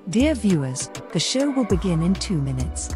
Dear viewers, the show will begin in 2 minutes.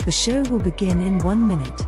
The show will begin in 1 minute.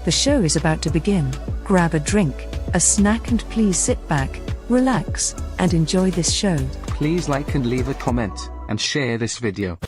The show is about to begin. Grab a drink, a snack, and please sit back, relax, and enjoy this show. Please like and leave a comment, and share this video.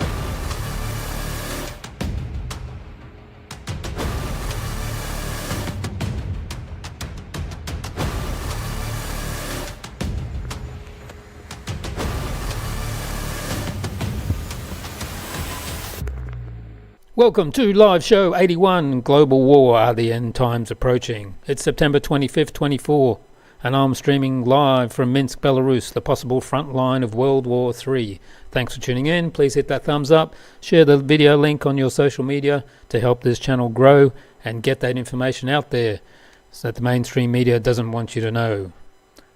Welcome to Live Show 81, Global War, Are the End Times Approaching? It's September 25th, 24, and I'm streaming live from Minsk, Belarus, the possible front line of World War III. Thanks for tuning in. Please hit that thumbs up, share the video link on your social media to help this channel grow and get that information out there so that the mainstream media doesn't want you to know.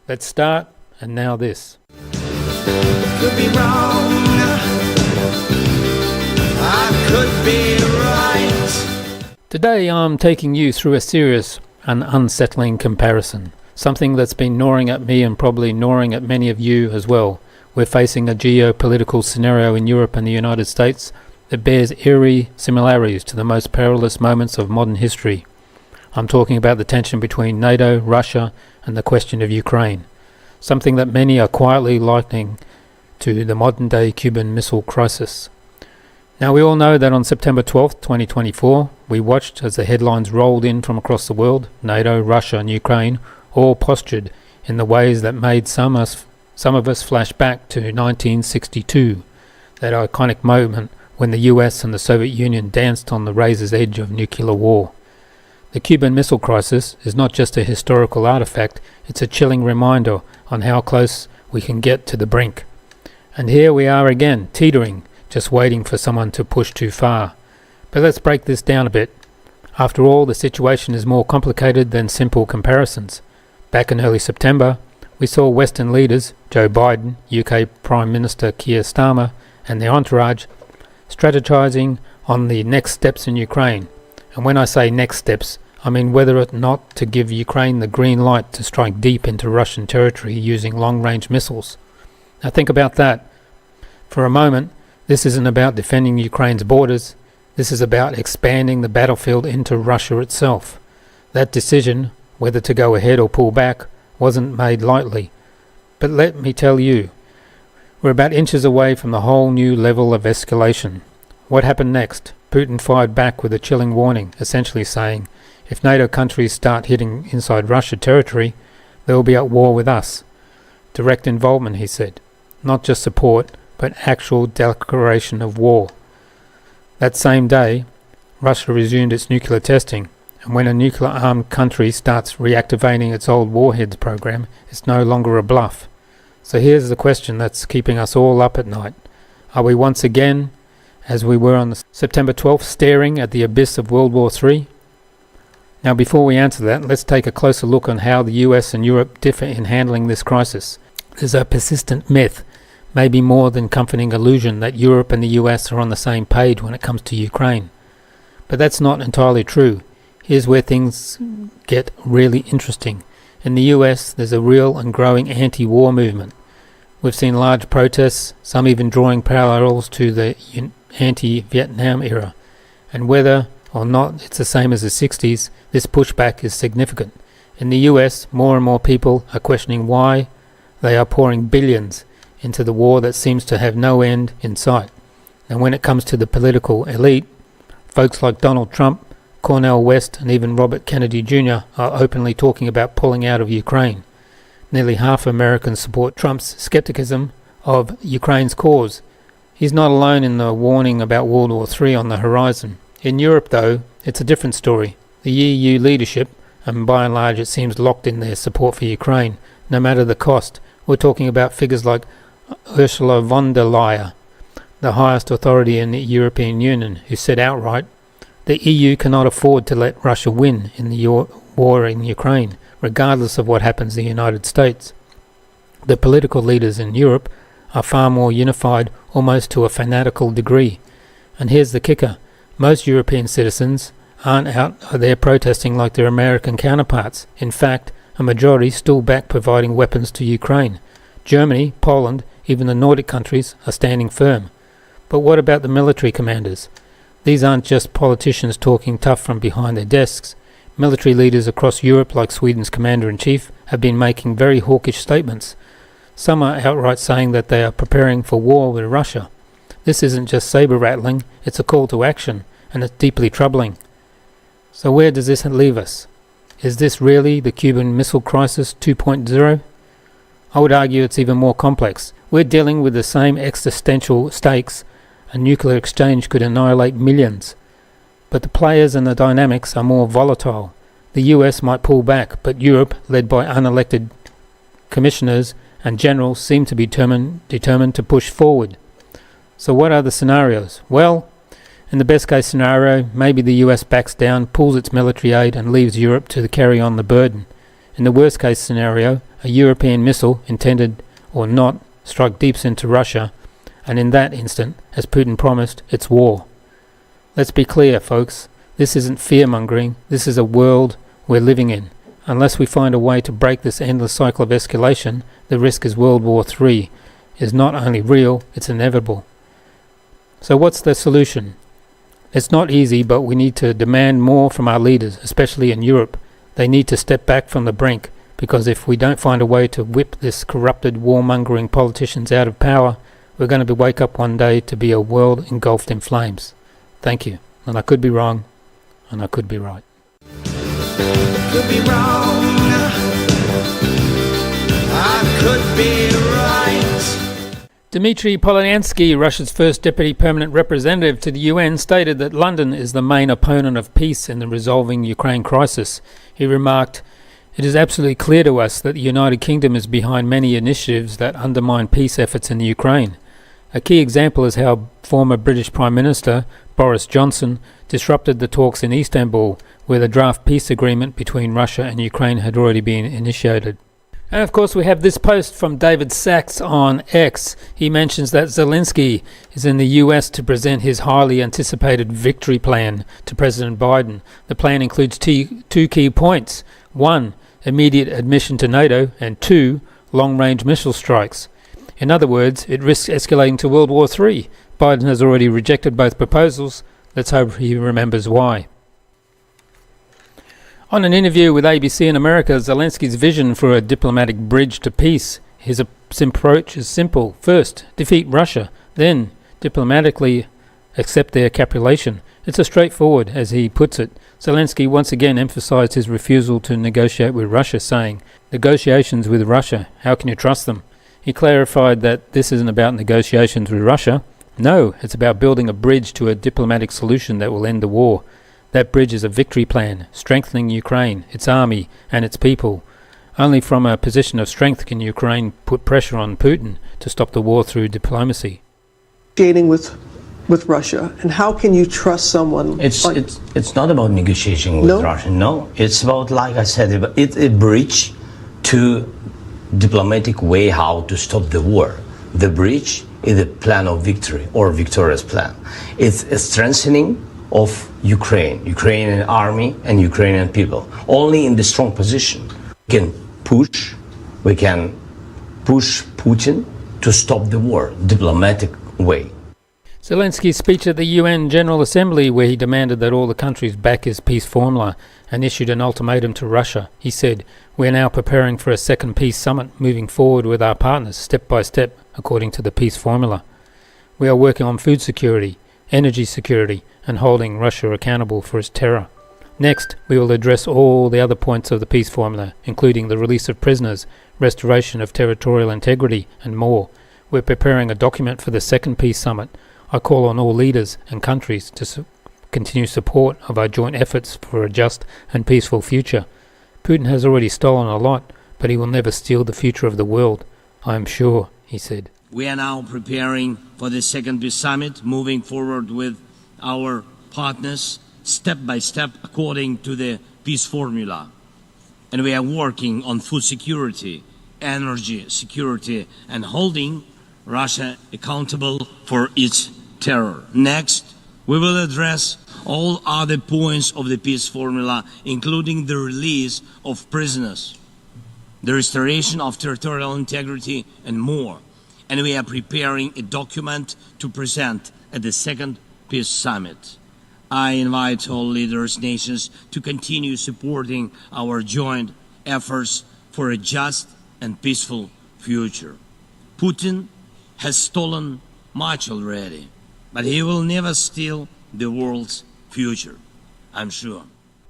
Let's start, and now this. Could be wrong. I could be right. Today I'm taking you through a serious and unsettling comparison. Something that's been gnawing at me and probably gnawing at many of you as well. We're facing a geopolitical scenario in Europe and the United States that bears eerie similarities to the most perilous moments of modern history. I'm talking about the tension between NATO, Russia, and the question of Ukraine. Something that many are quietly likening to the modern-day Cuban Missile Crisis. Now, we all know that on September 12th, 2024, we watched as the headlines rolled in from across the world. NATO, Russia and Ukraine all postured in the ways that made some of us flash back to 1962, that iconic moment when the US and the Soviet Union danced on the razor's edge of nuclear war. The Cuban Missile Crisis is not just a historical artifact, it's a chilling reminder on how close we can get to the brink. And here we are again, teetering, just waiting for someone to push too far. But let's break this down a bit. After all, the situation is more complicated than simple comparisons. Back in early September, we saw Western leaders, Joe Biden, UK Prime Minister Keir Starmer, and their entourage, strategizing on the next steps in Ukraine. And when I say next steps, I mean whether or not to give Ukraine the green light to strike deep into Russian territory using long-range missiles. Now think about that. For a moment, this isn't about defending Ukraine's borders. This is about expanding the battlefield into Russia itself. That decision, whether to go ahead or pull back, wasn't made lightly. But let me tell you, we're about inches away from the whole new level of escalation. What happened next? Putin fired back with a chilling warning, essentially saying, if NATO countries start hitting inside Russia territory, they will be at war with us. Direct involvement, he said. Not just support, but actual declaration of war. That same day, Russia resumed its nuclear testing, And when a nuclear-armed country starts reactivating its old warheads program, it's no longer a bluff. So here's the question that's keeping us all up at night. Are we once again, as we were on September 12th, staring at the abyss of World War III? Now before we answer that, let's take a closer look on how the US and Europe differ in handling this crisis. There's a persistent myth, maybe more than comforting illusion, that Europe and the US are on the same page when it comes to Ukraine. But that's not entirely true. Here's where things get really interesting. In the US, there's a real and growing anti-war movement. We've seen large protests, some even drawing parallels to the anti-Vietnam era. And whether or not it's the same as the 60s, this pushback is significant. In the US, more and more people are questioning why they are pouring billions into the war that seems to have no end in sight. And when it comes to the political elite, folks like Donald Trump, Cornel West and even Robert Kennedy Jr. are openly talking about pulling out of Ukraine. Nearly half Americans support Trump's skepticism of Ukraine's cause. He's not alone in the warning about World War III on the horizon. In Europe, though, it's a different story. The EU leadership, and by and large it seems locked in their support for Ukraine, no matter the cost. We're talking about figures like Ursula von der Leyen, the highest authority in the European Union, who said outright, the EU cannot afford to let Russia win in the war in Ukraine, regardless of what happens in the United States. The political leaders in Europe are far more unified, almost to a fanatical degree. And here's the kicker. Most European citizens aren't out there protesting like their American counterparts. In fact, a majority still back providing weapons to Ukraine. Germany, Poland, even the Nordic countries are standing firm. But what about the military commanders? These aren't just politicians talking tough from behind their desks. Military leaders across Europe, like Sweden's commander-in-chief, have been making very hawkish statements. Some are outright saying that they are preparing for war with Russia. This isn't just saber-rattling, it's a call to action, and it's deeply troubling. So where does this leave us? Is this really the Cuban Missile Crisis 2.0? I would argue it's even more complex. We're dealing with the same existential stakes. A nuclear exchange could annihilate millions. But the players and the dynamics are more volatile. The US might pull back, but Europe, led by unelected commissioners and generals, seem to be determined to push forward. So what are the scenarios? Well, in the best case scenario, maybe the US backs down, pulls its military aid and leaves Europe to carry on the burden. In the worst case scenario, a European missile, intended or not, struck deep into Russia, and in that instant, as Putin promised, it's war. Let's be clear, folks. This isn't fear-mongering. This is a world we're living in. Unless we find a way to break this endless cycle of escalation, the risk is World War III is not only real, it's inevitable. So what's the solution? It's not easy, but we need to demand more from our leaders, especially in Europe. They need to step back from the brink, because if we don't find a way to whip this corrupted, warmongering politicians out of power, we're going to wake up one day to be a world engulfed in flames. Thank you. And I could be wrong, and I could be right. Could be wrong. I could be right. Dmitry Polyansky, Russia's first deputy permanent representative to the UN, stated that London is the main opponent of peace in the resolving Ukraine crisis. He remarked, "It is absolutely clear to us that the United Kingdom is behind many initiatives that undermine peace efforts in the Ukraine. A key example is how former British Prime Minister Boris Johnson disrupted the talks in Istanbul, where the draft peace agreement between Russia and Ukraine had already been initiated." And of course we have this post from David Sachs on X. He mentions that Zelensky is in the US to present his highly anticipated victory plan to President Biden. The plan includes two key points. 1. Immediate admission to NATO, and 2. Long-range missile strikes. In other words, it risks escalating to World War III. Biden has already rejected both proposals. Let's hope he remembers why. On an interview with ABC in America, Zelensky's vision for a diplomatic bridge to peace. His approach is simple. First, defeat Russia. Then, diplomatically accept their capitulation. It's a straightforward, as he puts it. Zelensky once again emphasized his refusal to negotiate with Russia, saying, "Negotiations with Russia, how can you trust them?" He clarified that this isn't about negotiations with Russia. No, it's about building a bridge to a diplomatic solution that will end the war. That bridge is a victory plan, strengthening Ukraine, its army and its people. Only from a position of strength can Ukraine put pressure on Putin to stop the war through diplomacy. Negotiating with Russia, and how can you trust someone? It's not about negotiating with Russia. No, it's about, like I said, it's a bridge to diplomatic way how to stop the war. The bridge is a plan of victory or victorious plan. It's a strengthening of Ukrainian army and Ukrainian people. Only in the strong position we can push Putin to stop the war, diplomatic way. Zelensky's speech at the UN General Assembly, where he demanded that all the countries back his peace formula and issued an ultimatum to Russia. He said, "We are now preparing for a second peace summit, moving forward with our partners step by step according to the peace formula. We are working on food security, energy security and holding Russia accountable for its terror. Next, we will address all the other points of the peace formula, including the release of prisoners, restoration of territorial integrity and more. We're preparing a document for the second peace summit. I call on all leaders and countries to continue support of our joint efforts for a just and peaceful future. Putin has already stolen a lot, but he will never steal the future of the world, I am sure," he said. We are now preparing for the second peace summit, moving forward with our partners step by step according to the peace formula. And we are working on food security, energy security, and holding Russia accountable for its terror. Next, we will address all other points of the peace formula, including the release of prisoners, the restoration of territorial integrity, and more. And we are preparing a document to present at the second peace summit. I invite all leaders, nations to continue supporting our joint efforts for a just and peaceful future. Putin has stolen much already, but he will never steal the world's future, I'm sure.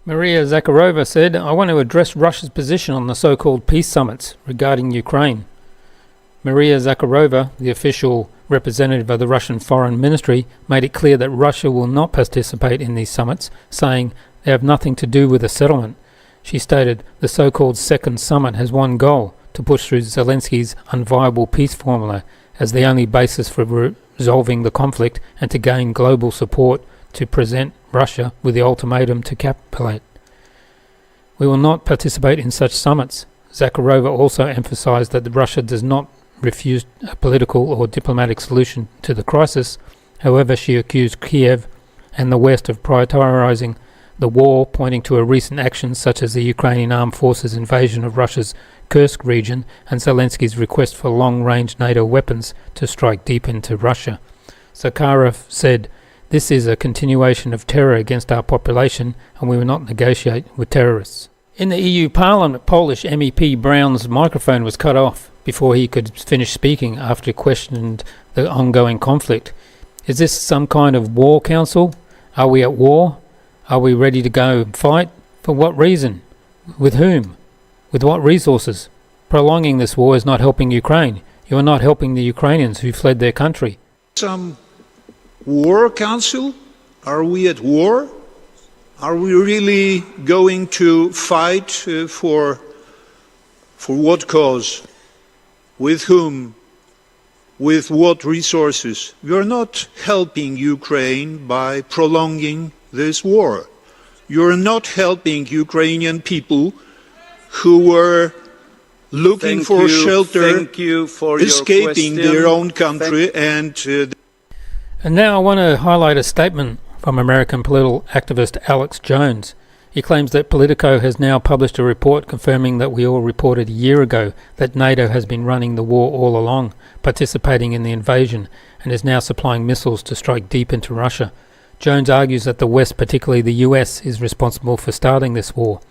Maria Zakharova said, "I want to address Russia's position on the so-called peace summits regarding Ukraine." Maria Zakharova, the official representative of the Russian Foreign Ministry, made it clear that Russia will not participate in these summits, saying they have nothing to do with a settlement. She stated the so-called second summit has one goal, to push through Zelensky's unviable peace formula as the only basis for resolving the conflict and to gain global support to present Russia with the ultimatum to capitulate. "We will not participate in such summits." Zakharova also emphasized that Russia does not refuse a political or diplomatic solution to the crisis. However, she accused Kiev and the West of prioritizing the war, pointing to a recent actions such as the Ukrainian armed forces invasion of Russia's Kursk region and Zelensky's request for long-range NATO weapons to strike deep into Russia. Zakharov said, "This is a continuation of terror against our population and we will not negotiate with terrorists." In the EU Parliament, Polish MEP Brown's microphone was cut off before he could finish speaking after he questioned the ongoing conflict. Is this some kind of war council? Are we at war? Are we ready to go fight? For what reason? With whom? With what resources? Prolonging this war is not helping Ukraine. You are not helping the Ukrainians who fled their country. Some war council? Are we at war? Are we really going to fight for what cause? With whom? With what resources? We are not helping Ukraine by prolonging this war. You are not helping Ukrainian people who were looking for shelter, escaping their own country, and now I want to highlight a statement from American political activist Alex Jones. He claims that Politico has now published a report confirming that we all reported a year ago that NATO has been running the war all along, participating in the invasion, and is now supplying missiles to strike deep into Russia. Jones argues that the West, particularly the US, is responsible for starting this war,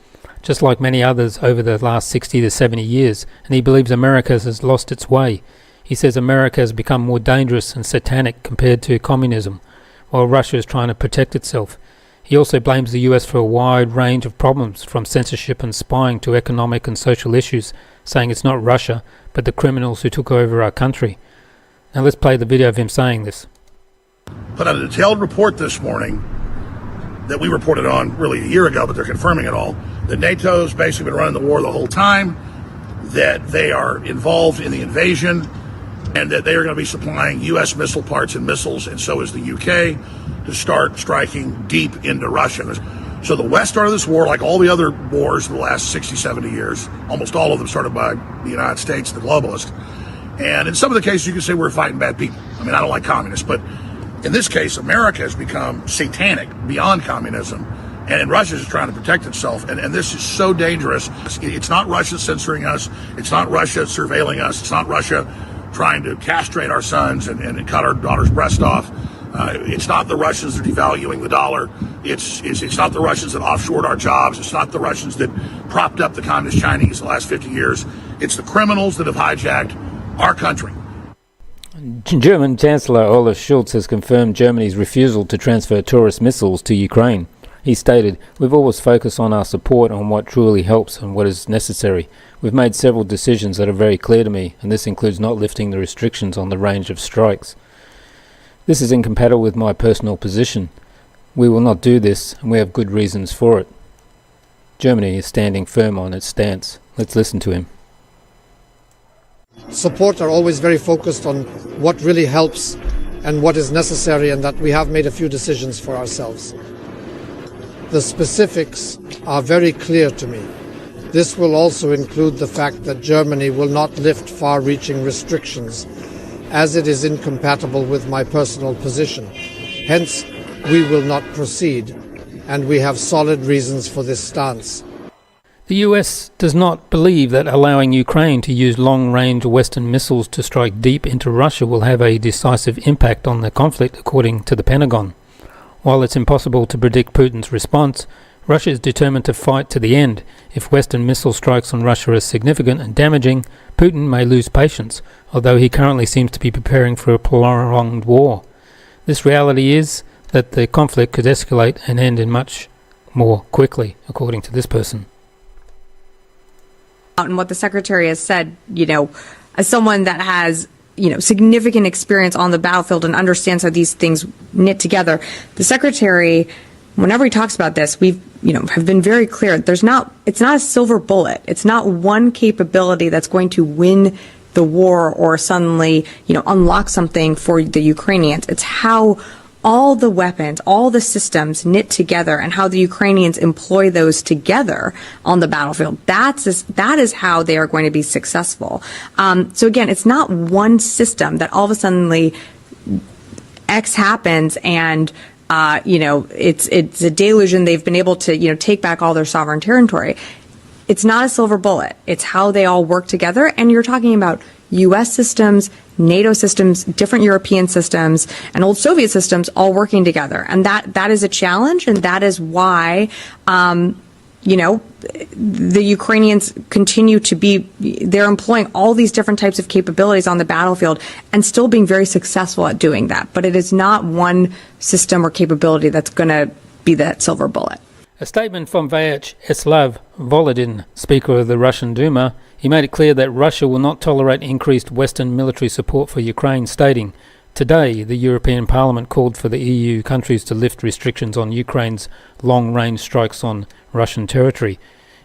just like many others over the last 60 to 70 years, and he believes America has lost its way. He says America has become more dangerous and satanic compared to communism, while Russia is trying to protect itself. He also blames the US for a wide range of problems, from censorship and spying to economic and social issues, saying it's not Russia, but the criminals who took over our country. Now let's play the video of him saying this. Put out a detailed report this morning that we reported on really a year ago, but they're confirming it all, that NATO's basically been running the war the whole time, that they are involved in the invasion, and that they are going to be supplying U.S. missile parts and missiles, and so is the U.K., to start striking deep into Russia. So the West started this war like all the other wars in the last 60, 70 years, almost all of them started by the United States, the globalists. And in some of the cases, you can say we're fighting bad people. I mean, I don't like communists, but in this case, America has become satanic beyond communism, and Russia is trying to protect itself. And this is so dangerous. It's not Russia censoring us. It's not Russia surveilling us. It's not Russia trying to castrate our sons and cut our daughters' breasts off. It's not the Russians that are devaluing the dollar. It's not the Russians that offshored our jobs. It's not the Russians that propped up the communist Chinese the last 50 years. It's the criminals that have hijacked our country. German Chancellor Olaf Scholz has confirmed Germany's refusal to transfer tourist missiles to Ukraine. He stated, "We've always focused on our support on what truly helps and what is necessary. We've made several decisions that are very clear to me, and this includes not lifting the restrictions on the range of strikes. This is incompatible with my personal position. We will not do this, and we have good reasons for it." Germany is standing firm on its stance. Let's listen to him. Support are always very focused on what really helps and what is necessary, and that we have made a few decisions for ourselves. The specifics are very clear to me. This will also include the fact that Germany will not lift far-reaching restrictions, as it is incompatible with my personal position. Hence, we will not proceed, and we have solid reasons for this stance. The US does not believe that allowing Ukraine to use long-range Western missiles to strike deep into Russia will have a decisive impact on the conflict, according to the Pentagon. While it's impossible to predict Putin's response, Russia is determined to fight to the end. If Western missile strikes on Russia are significant and damaging, Putin may lose patience, although he currently seems to be preparing for a prolonged war. This reality is that the conflict could escalate and end in much more quickly, according to this person. And what the secretary has said, as someone that has, significant experience on the battlefield and understands how these things knit together, the secretary, whenever he talks about this, we've, have been very clear. It's not a silver bullet. It's not one capability that's going to win the war or suddenly, unlock something for the Ukrainians. It's how all the weapons, all the systems knit together and how the Ukrainians employ those together on the battlefield. That is how they are going to be successful. So again, it's not one system that all of a sudden X happens and it's a deluge and they've been able to, take back all their sovereign territory. It's not a silver bullet. It's how they all work together. And you're talking about U.S. systems, NATO systems, different European systems, and old Soviet systems all working together. And that is a challenge, and that is why, the Ukrainians continue to they're employing all these different types of capabilities on the battlefield and still being very successful at doing that. But it is not one system or capability that's going to be that silver bullet. A statement from Vyacheslav Volodin, Speaker of the Russian Duma, he made it clear that Russia will not tolerate increased Western military support for Ukraine, stating, "Today, the European Parliament called for the EU countries to lift restrictions on Ukraine's long-range strikes on Russian territory,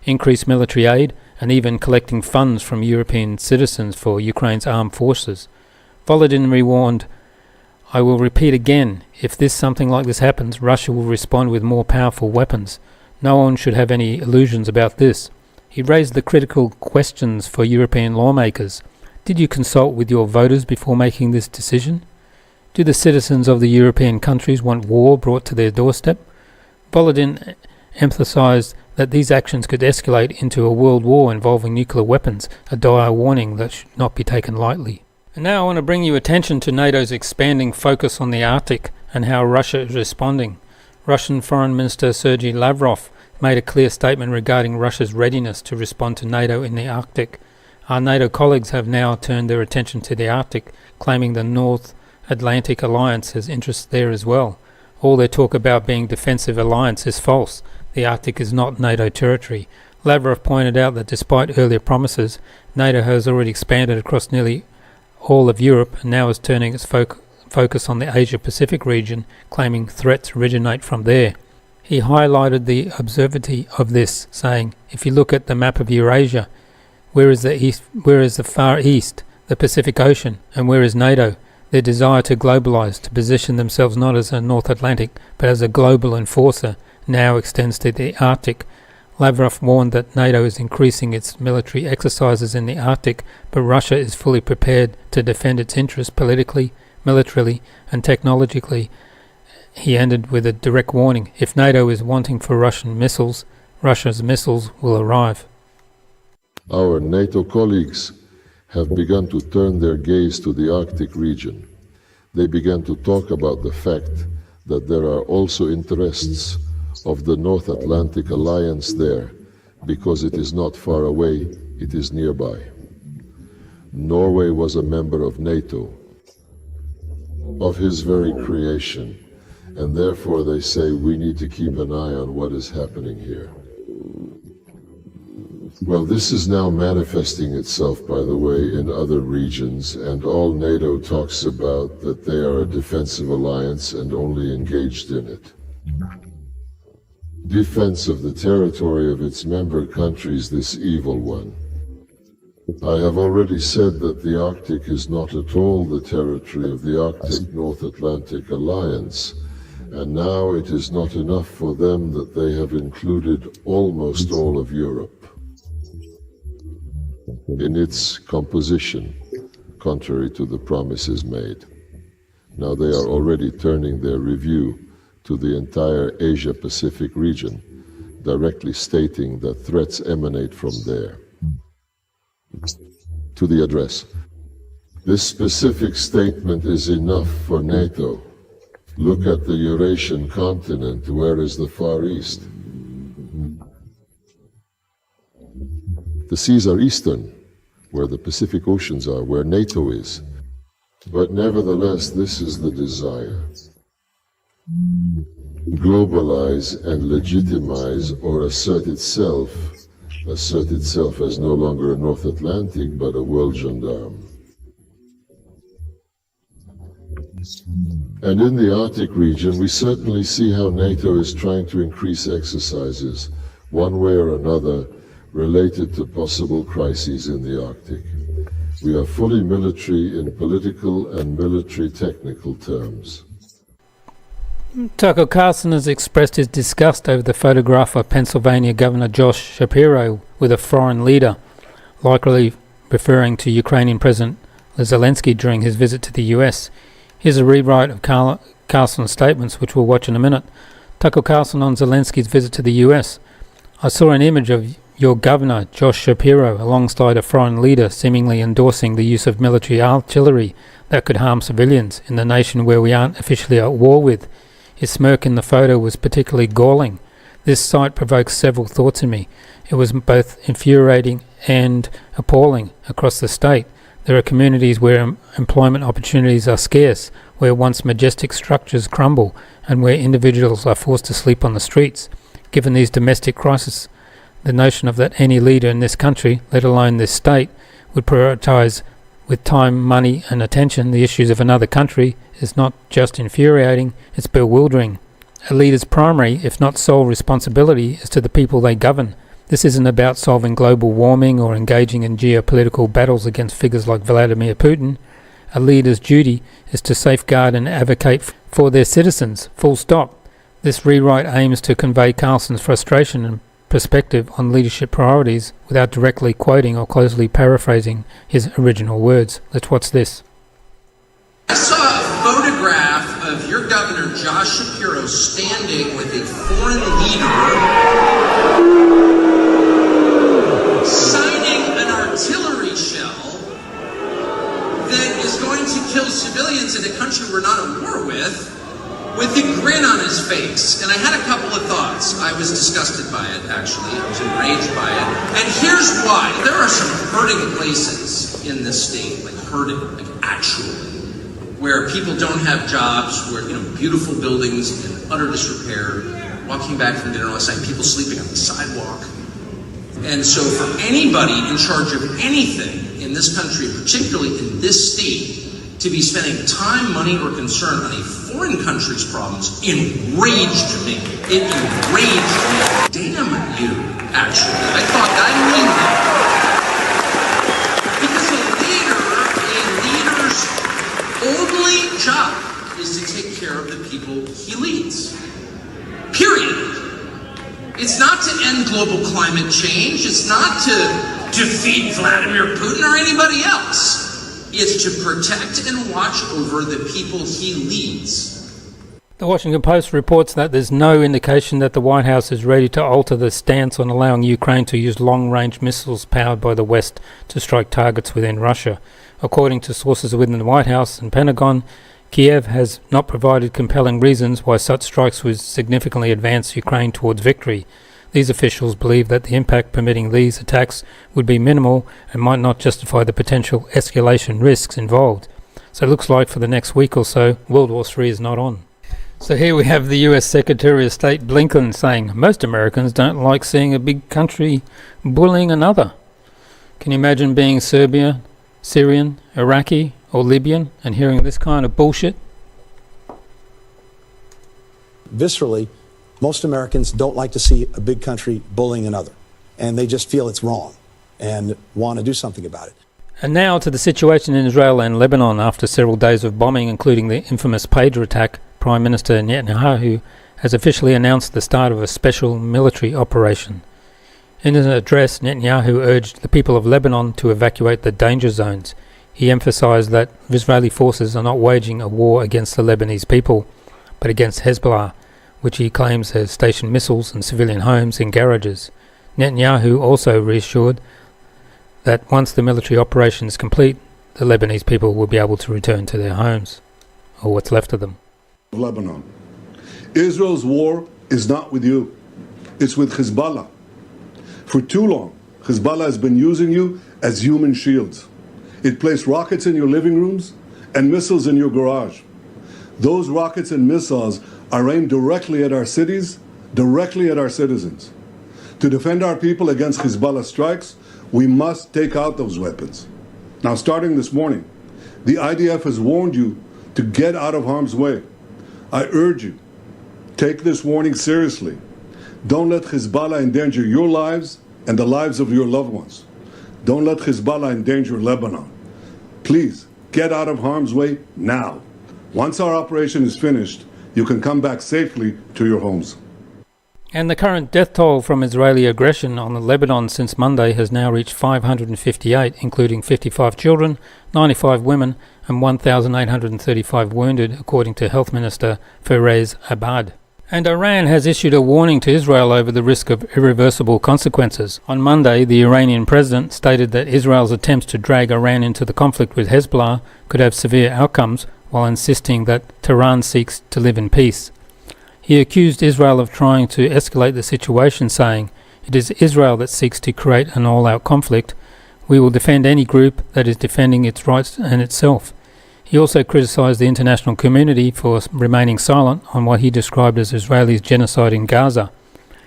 increase military aid, and even collecting funds from European citizens for Ukraine's armed forces." Volodin warned, "I will repeat again, if something like this happens, Russia will respond with more powerful weapons. No one should have any illusions about this." He raised the critical questions for European lawmakers. Did you consult with your voters before making this decision? Do the citizens of the European countries want war brought to their doorstep? Volodin emphasized that these actions could escalate into a world war involving nuclear weapons, a dire warning that should not be taken lightly. And now I want to bring you attention to NATO's expanding focus on the Arctic and how Russia is responding. Russian Foreign Minister Sergei Lavrov made a clear statement regarding Russia's readiness to respond to NATO in the Arctic. Our NATO colleagues have now turned their attention to the Arctic, claiming the North Atlantic Alliance has interests there as well. All their talk about being defensive alliance is false. The Arctic is not NATO territory. Lavrov pointed out that despite earlier promises, NATO has already expanded across nearly all of Europe and now is turning its focus on the Asia-Pacific region, claiming threats originate from there. He highlighted the absurdity of this, saying, if you look at the map of Eurasia, where is the Far East, the Pacific Ocean, and where is NATO? Their desire to globalize, to position themselves not as a North Atlantic, but as a global enforcer, now extends to the Arctic. Lavrov warned that NATO is increasing its military exercises in the Arctic, but Russia is fully prepared to defend its interests politically, militarily, and technologically. He ended with a direct warning. If NATO is wanting for Russian missiles, Russia's missiles will arrive. Our NATO colleagues have begun to turn their gaze to the Arctic region. They began to talk about the fact that there are also interests of the North Atlantic Alliance there, because it is not far away, it is nearby. Norway was a member of NATO, of his very creation, and therefore they say we need to keep an eye on what is happening here. Well, this is now manifesting itself, by the way, in other regions, and all NATO talks about that they are a defensive alliance and only engaged in it. Defense of the territory of its member countries, this evil one. I have already said that the Arctic is not at all the territory of the Arctic North Atlantic Alliance, and now it is not enough for them that they have included almost all of Europe in its composition, contrary to the promises made. Now they are already turning their review to the entire Asia-Pacific region, directly stating that threats emanate from there. To the address. This specific statement is enough for NATO. Look at the Eurasian continent. Where is the Far East? The seas are eastern, where the Pacific Oceans are, where NATO is. But nevertheless, this is the desire. Globalize and legitimize or assert itself as no longer a North Atlantic, but a world gendarme. And in the Arctic region, we certainly see how NATO is trying to increase exercises, one way or another, related to possible crises in the Arctic. We are fully military in political and military technical terms. Tucker Carlson has expressed his disgust over the photograph of Pennsylvania Governor Josh Shapiro with a foreign leader, likely referring to Ukrainian President Zelensky during his visit to the US. Here's a rewrite of Carlson's statements, which we'll watch in a minute. Tucker Carlson on Zelensky's visit to the US. I saw an image of your governor, Josh Shapiro, alongside a foreign leader seemingly endorsing the use of military artillery that could harm civilians in the nation where we aren't officially at war with. His smirk in the photo was particularly galling. This sight provokes several thoughts in me. It was both infuriating and appalling across the state. There are communities where employment opportunities are scarce, where once majestic structures crumble, and where individuals are forced to sleep on the streets. Given these domestic crises, the notion of that any leader in this country, let alone this state, would prioritize with time, money and attention the issues of another country is not just infuriating, it's bewildering. A leader's primary, if not sole responsibility, is to the people they govern. This isn't about solving global warming or engaging in geopolitical battles against figures like Vladimir Putin. A leader's duty is to safeguard and advocate for their citizens, full stop. This rewrite aims to convey Carlson's frustration and perspective on leadership priorities without directly quoting or closely paraphrasing his original words. Let's watch this. I saw a photograph of your governor, Josh Shapiro, standing with a foreign leader signing an artillery shell that is going to kill civilians in a country we're not at war with a grin on his face. And I had a couple of thoughts. I was disgusted by it, actually. I was enraged by it. And here's why. There are some hurting places in this state, like hurting, like actually, where people don't have jobs, where, beautiful buildings in utter disrepair, walking back from dinner last night, people sleeping on the sidewalk. And so for anybody in charge of anything in this country, particularly in this state, to be spending time, money, or concern on a foreign country's problems enraged me. It enraged me. Damn you, actually. I thought I mean that. Because a leader's only job is to take care of the people he leads. Period. It's not to end global climate change. It's not to defeat Vladimir Putin or anybody else. It's to protect and watch over the people he leads. The Washington Post reports that there's no indication that the White House is ready to alter the stance on allowing Ukraine to use long-range missiles powered by the West to strike targets within Russia. According to sources within the White House and Pentagon, Kiev has not provided compelling reasons why such strikes would significantly advance Ukraine towards victory. These officials believe that the impact permitting these attacks would be minimal and might not justify the potential escalation risks involved. So it looks like for the next week or so, World War III is not on. So here we have the US Secretary of State Blinken saying, most Americans don't like seeing a big country bullying another. Can you imagine being Serbian, Syrian, Iraqi or Libyan and hearing this kind of bullshit? Viscerally, most Americans don't like to see a big country bullying another, and they just feel it's wrong and want to do something about it. And now to the situation in Israel and Lebanon. After several days of bombing, including the infamous pager attack, Prime Minister Netanyahu has officially announced the start of a special military operation. In an address, Netanyahu urged the people of Lebanon to evacuate the danger zones. He emphasized that Israeli forces are not waging a war against the Lebanese people, but against Hezbollah, which he claims has stationed missiles in civilian homes and garages. Netanyahu also reassured that once the military operation is complete, the Lebanese people will be able to return to their homes, or what's left of them. Lebanon. Israel's war is not with you. It's with Hezbollah. For too long, Hezbollah has been using you as human shields. It placed rockets in your living rooms and missiles in your garage. Those rockets and missiles are aimed directly at our cities, directly at our citizens. To defend our people against Hezbollah strikes, we must take out those weapons. Now, starting this morning, the IDF has warned you to get out of harm's way. I urge you, take this warning seriously. Don't let Hezbollah endanger your lives and the lives of your loved ones. Don't let Hezbollah endanger Lebanon. Please, get out of harm's way now. Once our operation is finished, you can come back safely to your homes. And the current death toll from Israeli aggression on Lebanon since Monday has now reached 558, including 55 children, 95 women, and 1,835 wounded, according to Health Minister Fairez Abad. And Iran has issued a warning to Israel over the risk of irreversible consequences. On Monday, the Iranian president stated that Israel's attempts to drag Iran into the conflict with Hezbollah could have severe outcomes, while insisting that Tehran seeks to live in peace. He accused Israel of trying to escalate the situation, saying, "It is Israel that seeks to create an all-out conflict. We will defend any group that is defending its rights and itself." He also criticized the international community for remaining silent on what he described as Israelis' genocide in Gaza.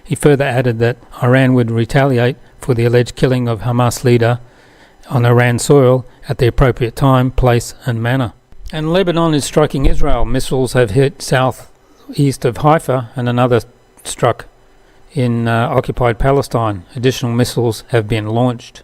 He further added that Iran would retaliate for the alleged killing of Hamas leader on Iran soil at the appropriate time, place and manner. And Lebanon is striking Israel. Missiles have hit southeast of Haifa and another struck in occupied Palestine. Additional missiles have been launched.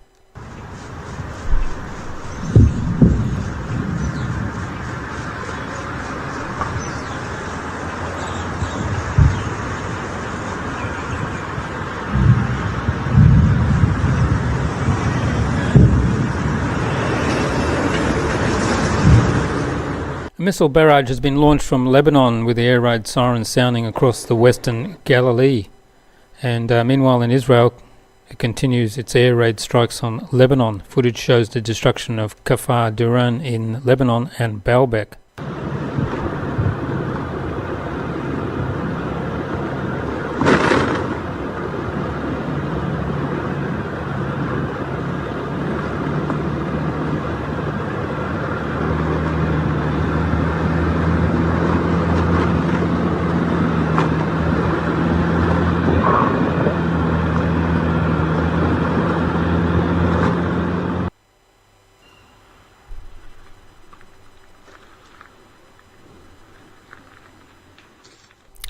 A missile barrage has been launched from Lebanon with the air raid sirens sounding across the western Galilee. And meanwhile in Israel, it continues its air raid strikes on Lebanon. Footage shows the destruction of Kfar Duran in Lebanon and Baalbek.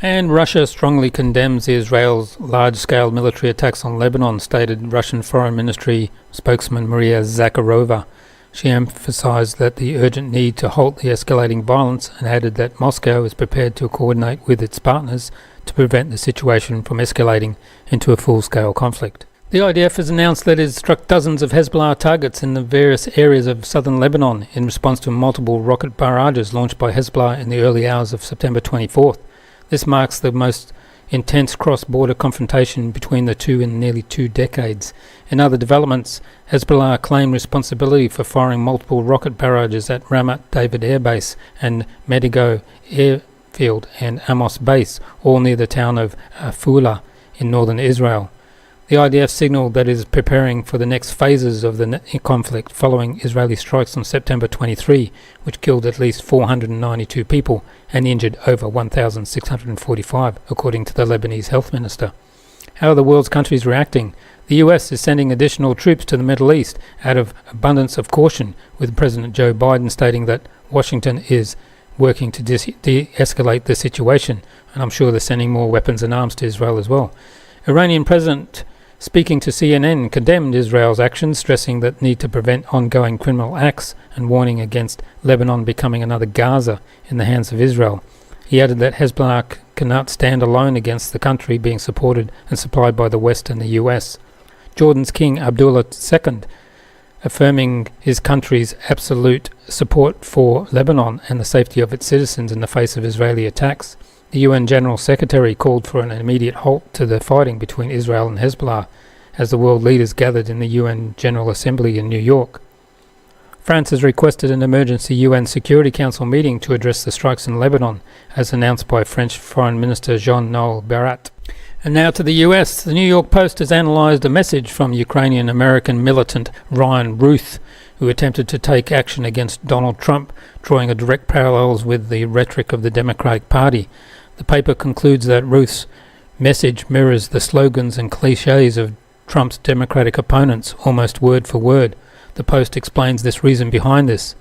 And Russia strongly condemns Israel's large-scale military attacks on Lebanon, stated Russian Foreign Ministry spokesman Maria Zakharova. She emphasized that the urgent need to halt the escalating violence and added that Moscow is prepared to coordinate with its partners to prevent the situation from escalating into a full-scale conflict. The IDF has announced that it has struck dozens of Hezbollah targets in the various areas of southern Lebanon in response to multiple rocket barrages launched by Hezbollah in the early hours of September 24th. This marks the most intense cross-border confrontation between the two in nearly 2 decades. In other developments, Hezbollah claimed responsibility for firing multiple rocket barrages at Ramat David Air Base and Medigo Airfield and Amos Base, all near the town of Afula in northern Israel. The IDF signaled that it is preparing for the next phases of the conflict following Israeli strikes on September 23, which killed at least 492 people and injured over 1,645, according to the Lebanese health minister. How are the world's countries reacting? The US is sending additional troops to the Middle East out of abundance of caution, with President Joe Biden stating that Washington is working to de-escalate the situation, and I'm sure they're sending more weapons and arms to Israel as well. Iranian President, speaking to CNN, condemned Israel's actions, stressing that need to prevent ongoing criminal acts and warning against Lebanon becoming another Gaza in the hands of Israel. He added that Hezbollah cannot stand alone against the country being supported and supplied by the West and the US. Jordan's King Abdullah II, affirming his country's absolute support for Lebanon and the safety of its citizens in the face of Israeli attacks. The UN General Secretary called for an immediate halt to the fighting between Israel and Hezbollah as the world leaders gathered in the UN General Assembly in New York. France has requested an emergency UN Security Council meeting to address the strikes in Lebanon, as announced by French Foreign Minister Jean-Noel Barrot. And now to the US. The New York Post has analysed a message from Ukrainian-American militant Ryan Ruth, who attempted to take action against Donald Trump, drawing a direct parallels with the rhetoric of the Democratic Party. The paper concludes that Ruth's message mirrors the slogans and cliches of Trump's Democratic opponents, almost word for word. The Post explains this reason behind this.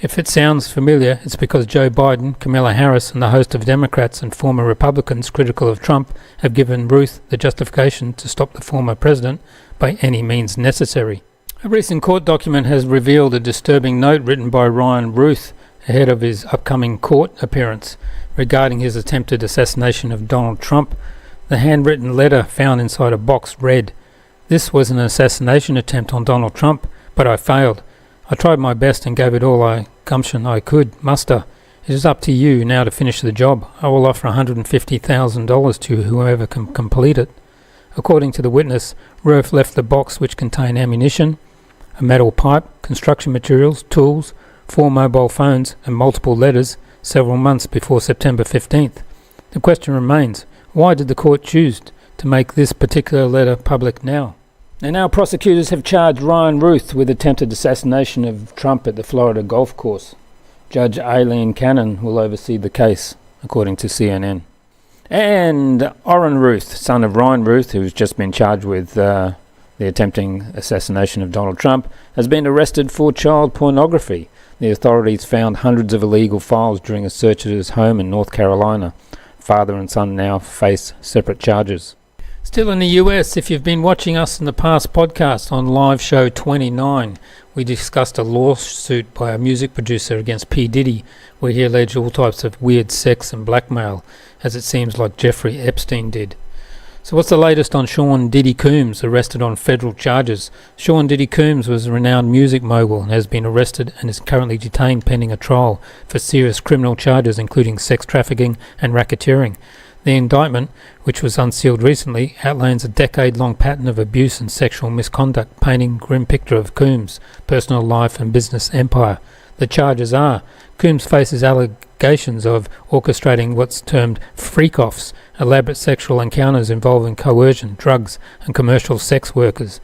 If it sounds familiar, it's because Joe Biden, Kamala Harris, and the host of Democrats and former Republicans critical of Trump have given Ruth the justification to stop the former president by any means necessary. A recent court document has revealed a disturbing note written by Ryan Ruth ahead of his upcoming court appearance regarding his attempted assassination of Donald Trump. The handwritten letter found inside a box read, "This was an assassination attempt on Donald Trump, but I failed. I tried my best and gave it all gumption I could muster. It is up to you now to finish the job. I will offer $150,000 to whoever can complete it." According to the witness, Ruth left the box, which contained ammunition, a metal pipe, construction materials, tools, 4 mobile phones and multiple letters, several months before September 15th. The question remains, why did the court choose to make this particular letter public now? And now prosecutors have charged Ryan Ruth with attempted assassination of Trump at the Florida golf course. Judge Aileen Cannon will oversee the case, according to CNN. And Orrin Ruth, son of Ryan Ruth, who's just been charged with the attempting assassination of Donald Trump, has been arrested for child pornography. The authorities found hundreds of illegal files during a search at his home in North Carolina. Father and son now face separate charges. Still in the US, if you've been watching us in the past podcast on live show 29, we discussed a lawsuit by a music producer against P. Diddy, where he alleged all types of weird sex and blackmail, as it seems like Jeffrey Epstein did. So what's the latest on Sean Diddy Combs, arrested on federal charges? Sean Diddy Combs was a renowned music mogul and has been arrested and is currently detained pending a trial for serious criminal charges including sex trafficking and racketeering. The indictment, which was unsealed recently, outlines a decade-long pattern of abuse and sexual misconduct, painting a grim picture of Combs' personal life and business empire. The charges are: Combs faces allegations of orchestrating what's termed freak-offs, elaborate sexual encounters involving coercion, drugs, and commercial sex workers.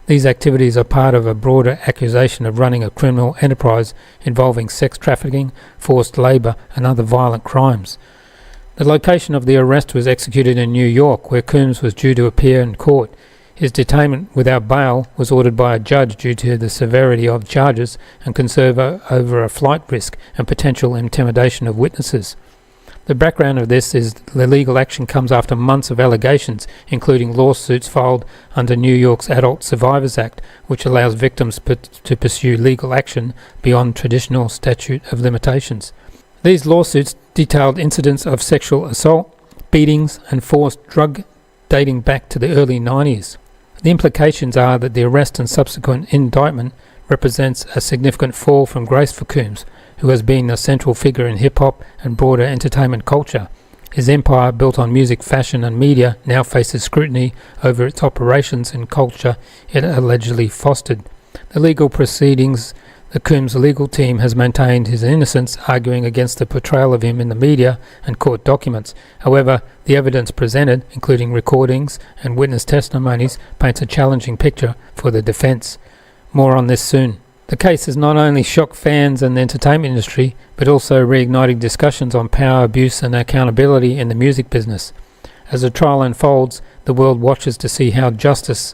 These activities are part of a broader accusation of running a criminal enterprise involving sex trafficking, forced labor, and other violent crimes. The location of the arrest was executed in New York, where Combs was due to appear in court. His detainment without bail was ordered by a judge due to the severity of charges and concern over a flight risk and potential intimidation of witnesses. The background of this is the legal action comes after months of allegations, including lawsuits filed under New York's Adult Survivors Act, which allows victims to pursue legal action beyond traditional statute of limitations. These lawsuits detailed incidents of sexual assault, beatings, and forced drug dating back to the early 90s. The implications are that the arrest and subsequent indictment represents a significant fall from grace for Coombs, who has been a central figure in hip-hop and broader entertainment culture. His empire, built on music, fashion and media, now faces scrutiny over its operations and culture it allegedly fostered. The legal proceedings, the Coombs legal team has maintained his innocence, arguing against the portrayal of him in the media and court documents. However, the evidence presented, including recordings and witness testimonies, paints a challenging picture for the defence. More on this soon. The case has not only shocked fans and the entertainment industry, but also reigniting discussions on power abuse and accountability in the music business. As the trial unfolds, the world watches to see how justice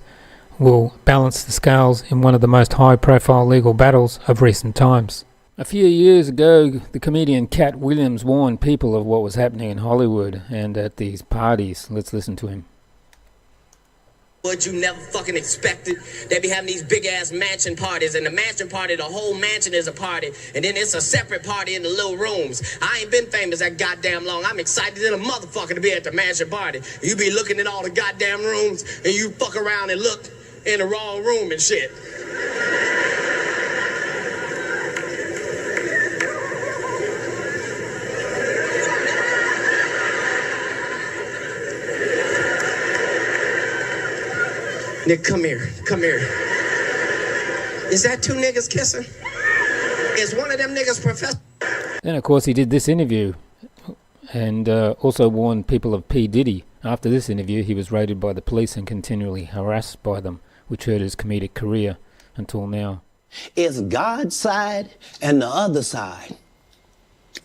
will balance the scales in one of the most high-profile legal battles of recent times. A few years ago, the comedian Cat Williams warned people of what was happening in Hollywood and at these parties. Let's listen to him. What you never fucking expected. They be having these big ass mansion parties, and the mansion party, the whole mansion is a party, and then it's a separate party in the little rooms. I ain't been famous that goddamn long. I'm excited in a motherfucker to be at the mansion party. You be looking at all the goddamn rooms, and you fuck around and look in the wrong room and shit. Nick, come here. Come here. Is that two niggas kissing? Is one of them niggas professor? Then, of course, he did this interview and also warned people of P. Diddy. After this interview, he was raided by the police and continually harassed by them, which hurt his comedic career until now. It's God's side and the other side.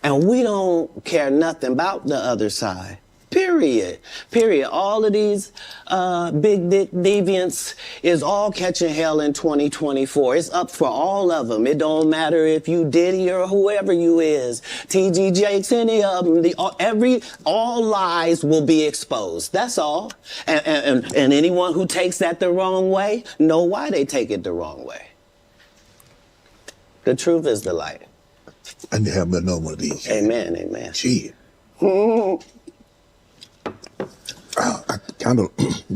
And we don't care nothing about the other side. Period. Period. All of these big dick deviants is all catching hell in 2024. It's up for all of them. It don't matter if you Diddy or whoever you is. TG Jakes, any of them. All lies will be exposed. That's all. And anyone who takes that the wrong way, know why they take it the wrong way. The truth is the light. I need to have another one of these. Amen. Amen. Shit. I kind of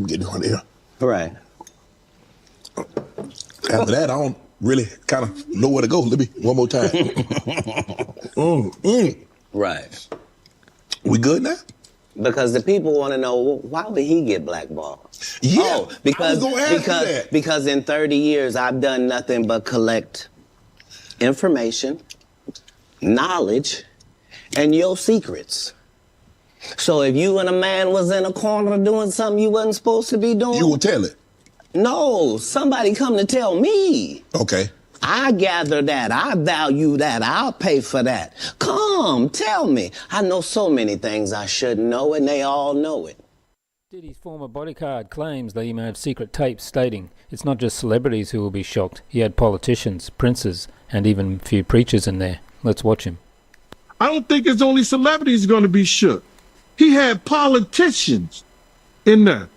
get one here. Right. After that, I don't really kind of know where to go. Let me one more time. Right. We good now? Because the people want to know, why would he get blackballed? Yeah, because in 30 years, I've done nothing but collect information, knowledge, and your secrets. So if you and a man was in a corner doing something you wasn't supposed to be doing... You will tell it? No, somebody come to tell me. Okay. I gather that, I value that, I'll pay for that. Come, tell me. I know so many things I shouldn't know, and they all know it. Diddy's former bodyguard claims that he may have secret tapes stating it's not just celebrities who will be shocked. He had politicians, princes, and even a few preachers in there. Let's watch him. I don't think it's only celebrities going to be shook. He had politicians in there.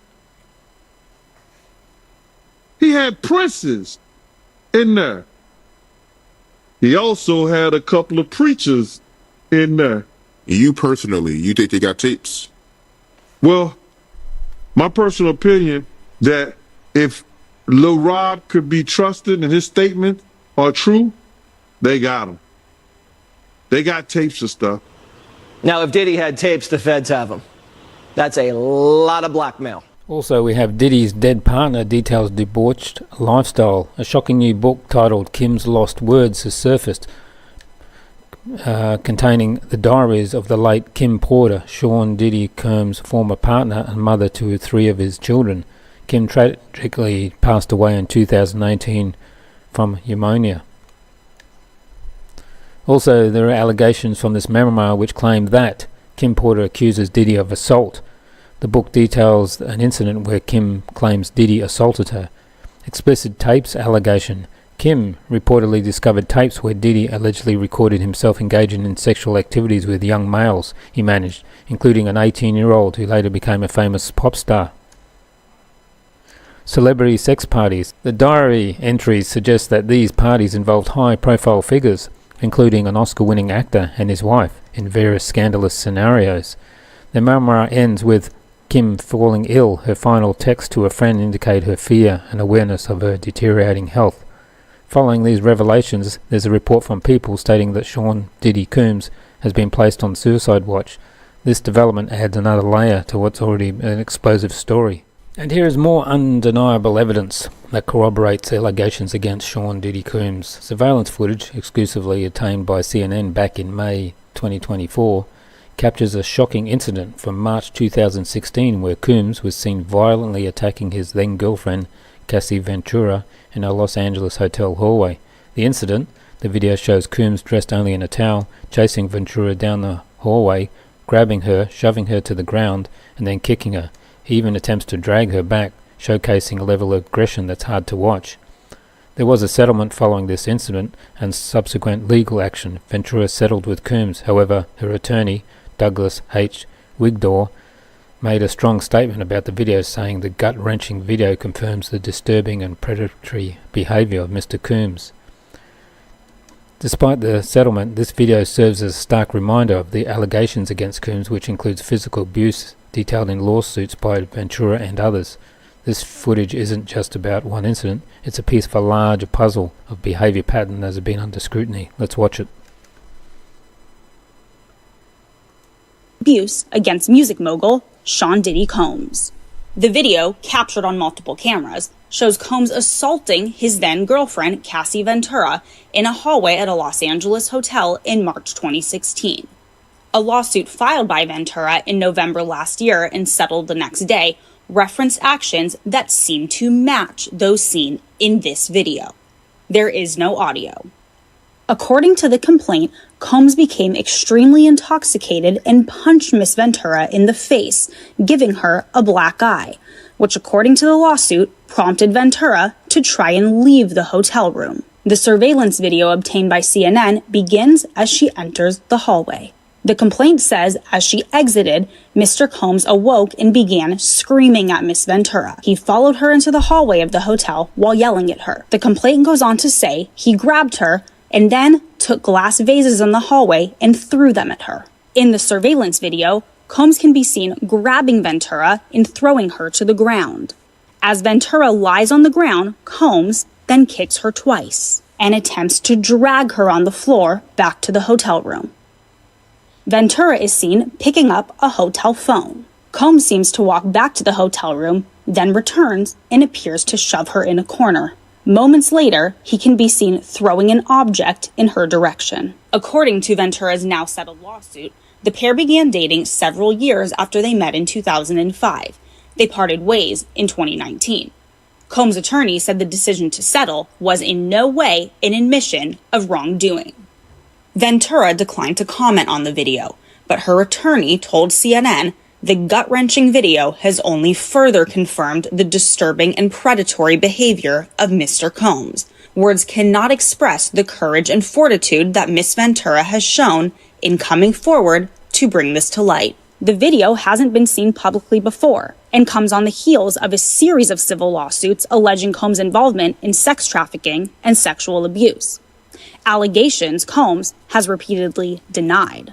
He had princes in there. He also had a couple of preachers in there. You personally, you think they got tapes? Well, my personal opinion that if Lil Rob could be trusted and his statements are true, they got him. They got tapes of stuff. Now, if Diddy had tapes, the feds have them. That's a lot of blackmail. Also, we have Diddy's dead partner details debauched lifestyle. A shocking new book titled Kim's Lost Words has surfaced, containing the diaries of the late Kim Porter, Sean Diddy Combs' former partner and mother to 3 of his children. Kim tragically passed away in 2018 from pneumonia. Also, there are allegations from this memoir which claim that Kim Porter accuses Diddy of assault. The book details an incident where Kim claims Diddy assaulted her. Explicit tapes allegation. Kim reportedly discovered tapes where Diddy allegedly recorded himself engaging in sexual activities with young males he managed, including an 18-year-old who later became a famous pop star. Celebrity sex parties. The diary entries suggest that these parties involved high-profile figures, including an Oscar-winning actor and his wife, in various scandalous scenarios. The memoir ends with Kim falling ill. Her final text to a friend indicate her fear and awareness of her deteriorating health. Following these revelations, there's a report from People stating that Sean Diddy Combs has been placed on suicide watch. This development adds another layer to what's already an explosive story. And here is more undeniable evidence that corroborates allegations against Sean Diddy Combs. Surveillance footage, exclusively obtained by CNN back in May 2024, captures a shocking incident from March 2016 where Combs was seen violently attacking his then-girlfriend, Cassie Ventura, in a Los Angeles hotel hallway. The incident, the video shows Combs dressed only in a towel, chasing Ventura down the hallway, grabbing her, shoving her to the ground, and then kicking her. He even attempts to drag her back, showcasing a level of aggression that's hard to watch. There was a settlement following this incident and subsequent legal action. Ventura settled with Combs. However, her attorney, Douglas H. Wigdor, made a strong statement about the video, saying the gut-wrenching video confirms the disturbing and predatory behavior of Mr. Combs. Despite the settlement, this video serves as a stark reminder of the allegations against Combs, which includes physical abuse detailed in lawsuits by Ventura and others. This footage isn't just about one incident, it's a piece of a larger puzzle of behavior pattern that has been under scrutiny. Let's watch it. Abuse against music mogul Sean Diddy Combs. The video, captured on multiple cameras, shows Combs assaulting his then-girlfriend Cassie Ventura in a hallway at a Los Angeles hotel in March 2016. A lawsuit filed by Ventura in November last year and settled the next day referenced actions that seem to match those seen in this video. There is no audio. According to the complaint, Combs became extremely intoxicated and punched Miss Ventura in the face, giving her a black eye, which according to the lawsuit prompted Ventura to try and leave the hotel room. The surveillance video obtained by CNN begins as she enters the hallway. The complaint says as she exited, Mr. Combs awoke and began screaming at Miss Ventura. He followed her into the hallway of the hotel while yelling at her. The complaint goes on to say he grabbed her and then took glass vases in the hallway and threw them at her. In the surveillance video, Combs can be seen grabbing Ventura and throwing her to the ground. As Ventura lies on the ground, Combs then kicks her twice and attempts to drag her on the floor back to the hotel room. Ventura is seen picking up a hotel phone. Combs seems to walk back to the hotel room, then returns and appears to shove her in a corner. Moments later, he can be seen throwing an object in her direction. According to Ventura's now settled lawsuit, the pair began dating several years after they met in 2005. They parted ways in 2019. Combs' attorney said the decision to settle was in no way an admission of wrongdoing. Ventura declined to comment on the video, but her attorney told CNN the gut-wrenching video has only further confirmed the disturbing and predatory behavior of Mr. Combs. Words cannot express the courage and fortitude that Miss Ventura has shown in coming forward to bring this to light. The video hasn't been seen publicly before and comes on the heels of a series of civil lawsuits alleging Combs' involvement in sex trafficking and sexual abuse. Allegations Combs has repeatedly denied.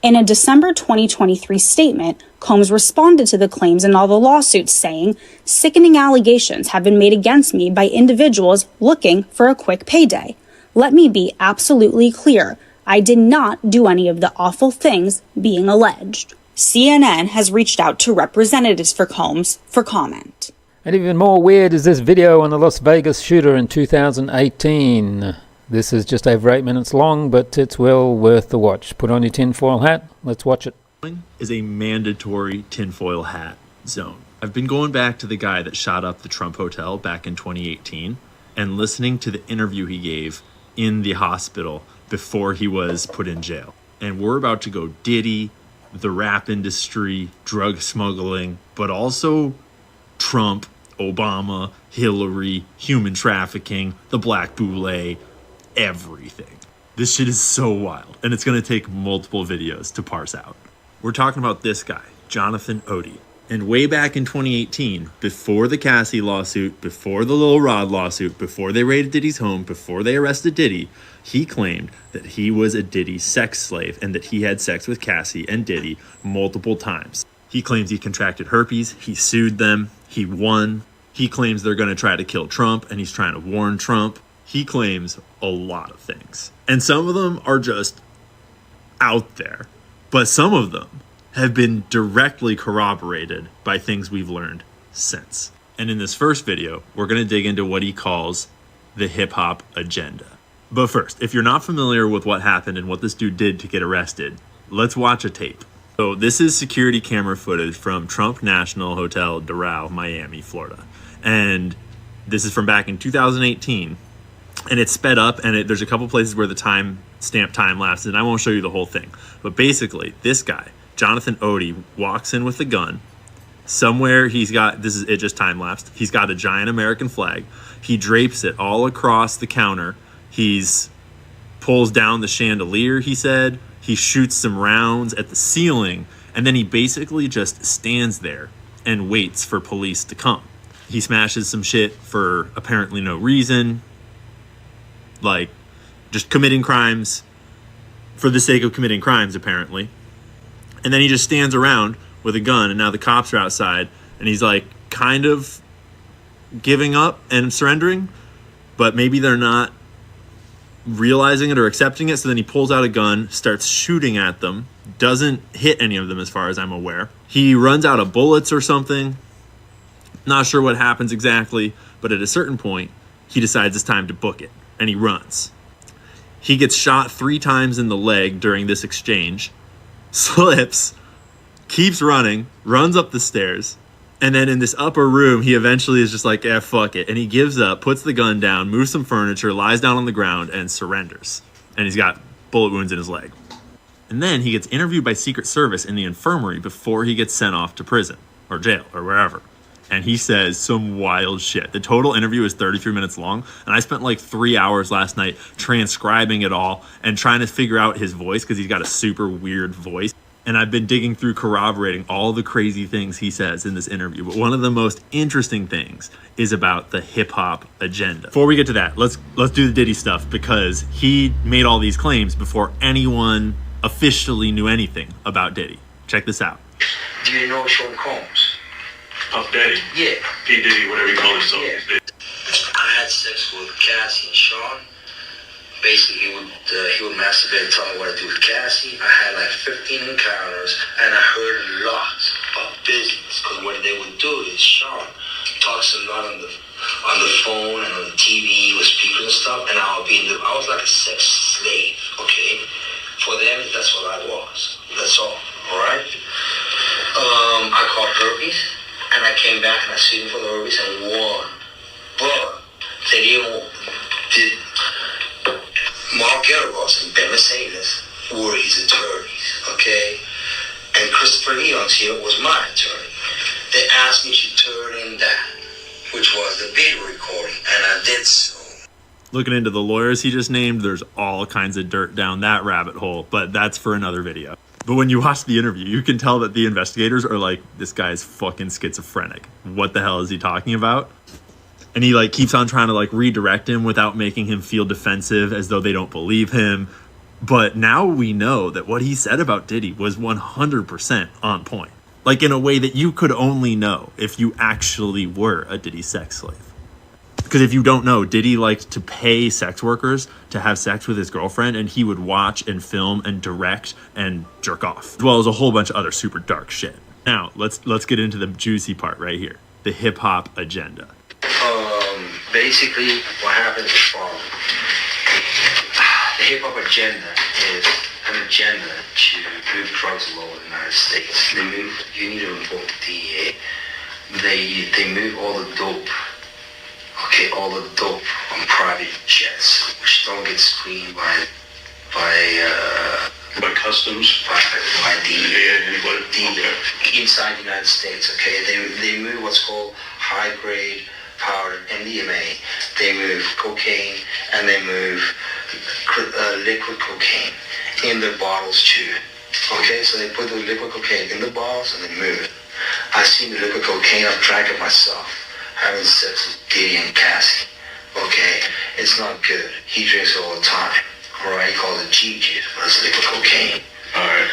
In a December 2023 statement, Combs responded to the claims in all the lawsuits, saying, "Sickening allegations have been made against me by individuals looking for a quick payday. Let me be absolutely clear. I did not do any of the awful things being alleged." CNN has reached out to representatives for Combs for comment. And even more weird is this video on the Las Vegas shooter in 2018. This is just over 8 minutes long, but it's well worth the watch. Put on your tinfoil hat. Let's watch it. Is a mandatory tinfoil hat zone. I've been going back to the guy that shot up the Trump Hotel back in 2018 and listening to the interview he gave in the hospital before he was put in jail. And we're about to go Diddy, the rap industry, drug smuggling, but also Trump, Obama, Hillary, human trafficking, the Black Boule, everything. This shit is so wild, and it's going to take multiple videos to parse out. We're talking about this guy, Jonathan Odie. And way back in 2018, before the Cassie lawsuit, before the Lil Rod lawsuit, before they raided Diddy's home, before they arrested Diddy, he claimed that he was a Diddy sex slave and that he had sex with Cassie and Diddy multiple times. He claims he contracted herpes, he sued them, he won. He claims they're going to try to kill Trump and he's trying to warn Trump. He claims a lot of things. And some of them are just out there, but some of them have been directly corroborated by things we've learned since. And in this first video, we're going to dig into what he calls the hip-hop agenda. But first, if you're not familiar with what happened and what this dude did to get arrested, let's watch a tape. So this is security camera footage from Trump National Hotel, Doral, Miami, Florida. And this is from back in 2018. And it's sped up, and there's a couple places where the stamp time lapses, and I won't show you the whole thing. But basically, this guy, Jonathan Odie, walks in with a gun. Somewhere he's got, this is it just time-lapsed, he's got a giant American flag. He drapes it all across the counter. He's pulls down the chandelier, he said. He shoots some rounds at the ceiling, and then he basically just stands there and waits for police to come. He smashes some shit for apparently no reason, like just committing crimes for the sake of committing crimes, apparently. And then he just stands around with a gun, and now the cops are outside, and he's like kind of giving up and surrendering, but maybe they're not realizing it or accepting it. So then he pulls out a gun, starts shooting at them, doesn't hit any of them as far as I'm aware. He runs out of bullets or something. Not sure what happens exactly, but at a certain point, he decides it's time to book it, and he runs. He gets shot 3 times in the leg during this exchange, slips, keeps running, runs up the stairs, and then in this upper room, he eventually is just like, fuck it. And he gives up, puts the gun down, moves some furniture, lies down on the ground, and surrenders. And he's got bullet wounds in his leg. And then he gets interviewed by Secret Service in the infirmary before he gets sent off to prison or jail or wherever. And he says some wild shit. The total interview is 33 minutes long, and I spent like 3 hours last night transcribing it all and trying to figure out his voice because he's got a super weird voice. And I've been digging through corroborating all the crazy things he says in this interview. But one of the most interesting things is about the hip-hop agenda. Before we get to that, let's do the Diddy stuff, because he made all these claims before anyone officially knew anything about Diddy. Check this out. Do you know Sean Combs? Puff Daddy? Yeah. P. Diddy, whatever you call yourself. Yeah. I had sex with Cassie and Sean. Basically, he would masturbate and tell me what to do with Cassie. I had like 15 encounters, and I heard lots of business. Because what they would do is Sean talks a lot on the phone and on the TV with speakers and stuff, and I was like a sex slave, okay? For them, that's what I was. That's all right? I caught herpes, and I came back and I sued him for the herpes and won. But they did. Mark Garagos and Ben Mercedes were his attorneys, okay? And Christopher Leon's here was my attorney. They asked me to turn in that, which was the video recording, and I did so. Looking into the lawyers he just named, there's all kinds of dirt down that rabbit hole, but that's for another video. But when you watch the interview, you can tell that the investigators are like, this guy's fucking schizophrenic. What the hell is he talking about? And he like keeps on trying to like redirect him without making him feel defensive, as though they don't believe him. But now we know that what he said about Diddy was 100% on point. Like in a way that you could only know if you actually were a Diddy sex slave. Because if you don't know, Diddy liked to pay sex workers to have sex with his girlfriend, and he would watch and film and direct and jerk off, as well as a whole bunch of other super dark shit. Now, let's get into the juicy part right here. The hip-hop agenda. Basically, what happens is the hip-hop agenda is an agenda to move drugs all over the United States. You need to invoke the DEA. They move all the dope, all the dope on private jets, which don't get screened by customs, by DEA, inside the United States. Okay, they move what's called high-grade powder, MDMA, they move cocaine, and they move liquid cocaine in the bottles too. Okay, so they put the liquid cocaine in the bottles and they move it. I've seen the liquid cocaine, I've drank it myself, having sex with Diddy and Cassie. Okay, it's not good. He drinks it all the time. Alright, he calls it GG, but it's liquid cocaine. Alright.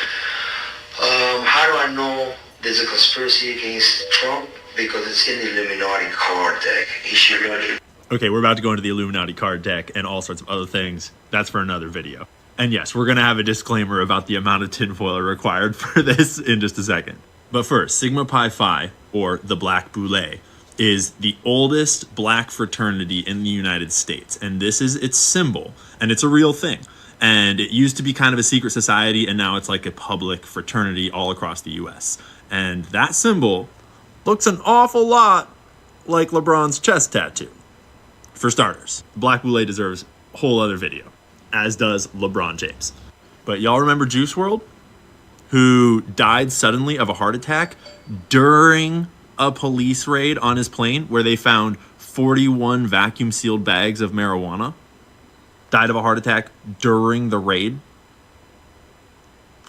How do I know there's a conspiracy against Trump? Because it's in the Illuminati card deck. He should learn it. Okay, we're about to go into the Illuminati card deck and all sorts of other things. That's for another video. And yes, we're going to have a disclaimer about the amount of tinfoil required for this in just a second. But first, Sigma Pi Phi, or the Black Boule, is the oldest black fraternity in the United States. And this is its symbol. And it's a real thing. And it used to be kind of a secret society, and now it's like a public fraternity all across the US. And that symbol looks an awful lot like LeBron's chest tattoo. For starters, Black Boule deserves a whole other video, as does LeBron James. But y'all remember Juice WRLD, who died suddenly of a heart attack during a police raid on his plane where they found 41 vacuum sealed bags of marijuana? Died of a heart attack during the raid.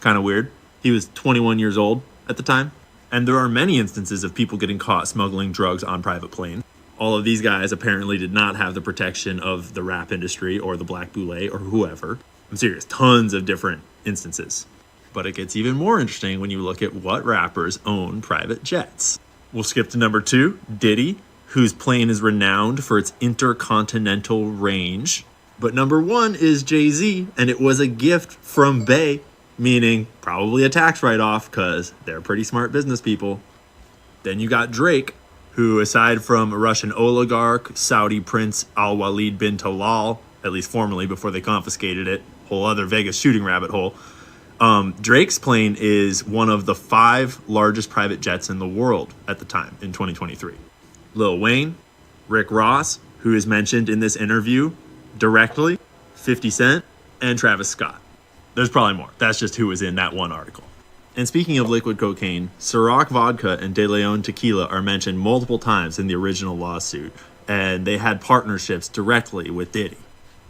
Kind of weird. He was 21 years old at the time. And there are many instances of people getting caught smuggling drugs on private planes. All of these guys apparently did not have the protection of the rap industry or the Black Boule or whoever. I'm serious, tons of different instances. But it gets even more interesting when you look at what rappers own private jets. We'll skip to number 2, Diddy, whose plane is renowned for its intercontinental range. But number 1 is Jay-Z, and it was a gift from Bay, meaning probably a tax write-off because they're pretty smart business people. Then you got Drake, who aside from a Russian oligarch, Saudi Prince Al-Walid bin Talal, at least formerly before they confiscated it, whole other Vegas shooting rabbit hole, Drake's plane is one of the 5 largest private jets in the world at the time in 2023. Lil Wayne, Rick Ross, who is mentioned in this interview directly, 50 Cent, and Travis Scott. There's probably more. That's just who was in that one article. And speaking of liquid cocaine, Ciroc Vodka and De Leon Tequila are mentioned multiple times in the original lawsuit, and they had partnerships directly with Diddy.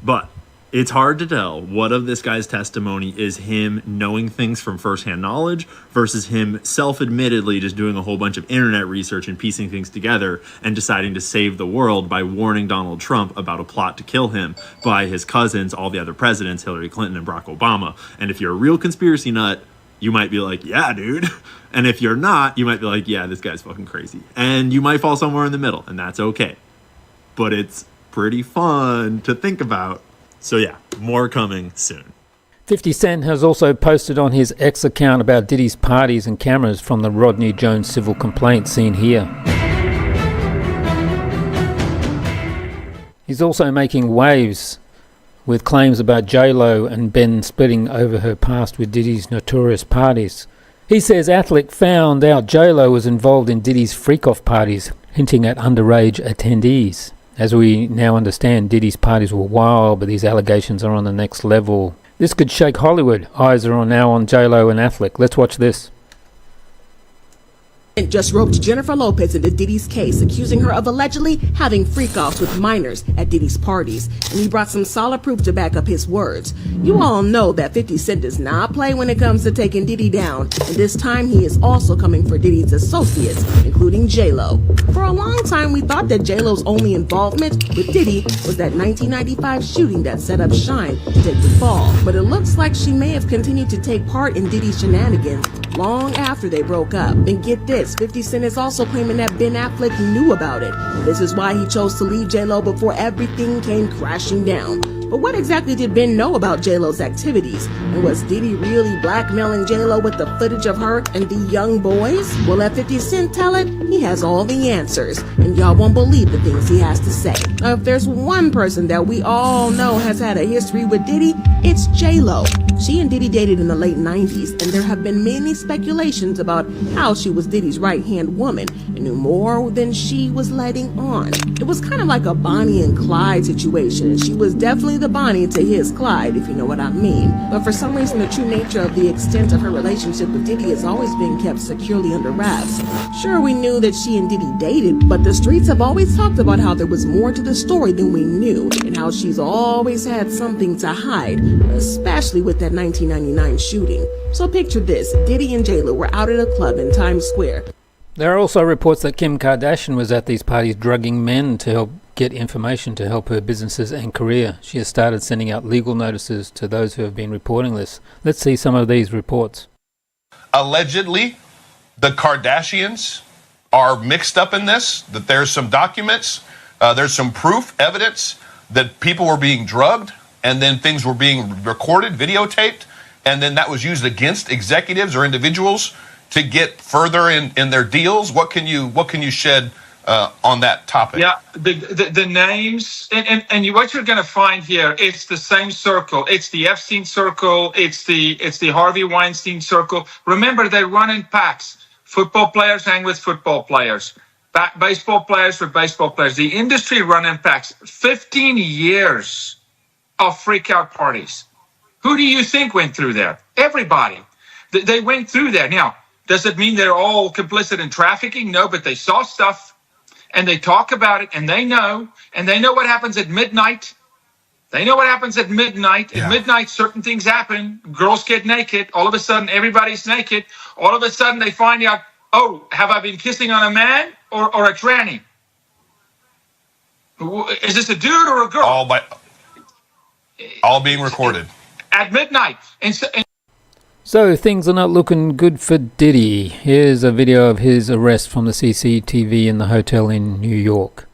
But it's hard to tell what of this guy's testimony is him knowing things from firsthand knowledge versus him self-admittedly just doing a whole bunch of internet research and piecing things together and deciding to save the world by warning Donald Trump about a plot to kill him by his cousins, all the other presidents, Hillary Clinton and Barack Obama. And if you're a real conspiracy nut, you might be like, yeah, dude. And if you're not, you might be like, yeah, this guy's fucking crazy. And you might fall somewhere in the middle, and that's okay. But it's pretty fun to think about. So yeah, more coming soon. 50 Cent has also posted on his X account about Diddy's parties and cameras from the Rodney Jones civil complaint seen here. He's also making waves with claims about J-Lo and Ben splitting over her past with Diddy's notorious parties. He says Athletic found out J-Lo was involved in Diddy's freak-off parties, hinting at underage attendees. As we now understand, Diddy's parties were wild, but these allegations are on the next level. This could shake Hollywood. Eyes are now on J-Lo and Athletic. Let's watch this. Just roped Jennifer Lopez into Diddy's case, accusing her of allegedly having freak-offs with minors at Diddy's parties, and he brought some solid proof to back up his words. You all know that 50 Cent does not play when it comes to taking Diddy down, and this time he is also coming for Diddy's associates, including J-Lo. For a long time, we thought that J-Lo's only involvement with Diddy was that 1995 shooting that set up Shine to take the fall, but it looks like she may have continued to take part in Diddy's shenanigans long after they broke up. And get this, 50 Cent is also claiming that Ben Affleck knew about it. This is why he chose to leave J-Lo before everything came crashing down. But what exactly did Ben know about J-Lo's activities? And was Diddy really blackmailing J-Lo with the footage of her and the young boys? Well, let 50 Cent tell it, he has all the answers. And y'all won't believe the things he has to say. Now, if there's one person that we all know has had a history with Diddy, it's J-Lo. She and Diddy dated in the late 90s, and there have been many speculations about how she was Diddy's right-hand woman and knew more than she was letting on. It was kind of like a Bonnie and Clyde situation, and she was definitely the Bonnie to his Clyde, if you know what I mean. But for some reason, the true nature of the extent of her relationship with Diddy has always been kept securely under wraps. Sure, we knew that she and Diddy dated, but the streets have always talked about how there was more to the story than we knew, and how she's always had something to hide, especially with that 1999 shooting. So picture this, Diddy and J-Lo were out at a club in Times Square. There are also reports that Kim Kardashian was at these parties drugging men to help get information to help her businesses and career. She has started sending out legal notices to those who have been reporting this. Let's see some of these reports. Allegedly, the Kardashians are mixed up in this, that there's some documents, there's some proof, evidence that people were being drugged, and then things were being recorded, videotaped, and then that was used against executives or individuals to get further in their deals. What can you shed on that topic? Yeah, the names and what you're going to find here, it's the same circle. It's the Epstein circle. It's the Harvey Weinstein circle. Remember, they run in packs. Football players hang with football players. Baseball players with baseball players. The industry run in packs. 15 years of freak out parties. Who do you think went through there? Everybody. They went through there. Now, does it mean they're all complicit in trafficking? No, but they saw stuff and they talk about it and they know what happens at midnight. They know what happens at midnight. Yeah. At midnight, certain things happen. Girls get naked. All of a sudden, everybody's naked. All of a sudden, they find out, oh, have I been kissing on a man or a tranny? Is this a dude or a girl? All being recorded. At midnight. So things are not looking good for Diddy. Here's a video of his arrest from the CCTV in the hotel in New York.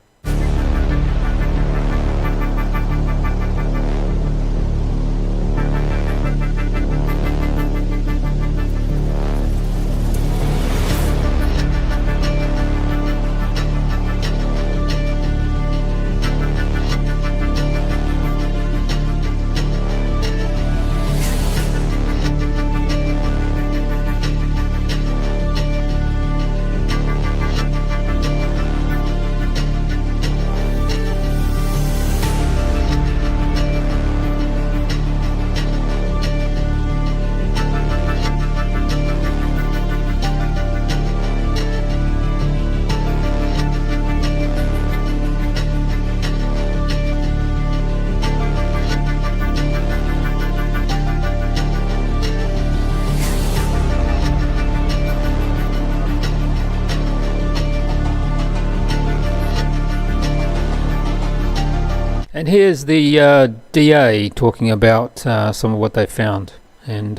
And here's the DA talking about some of what they found, and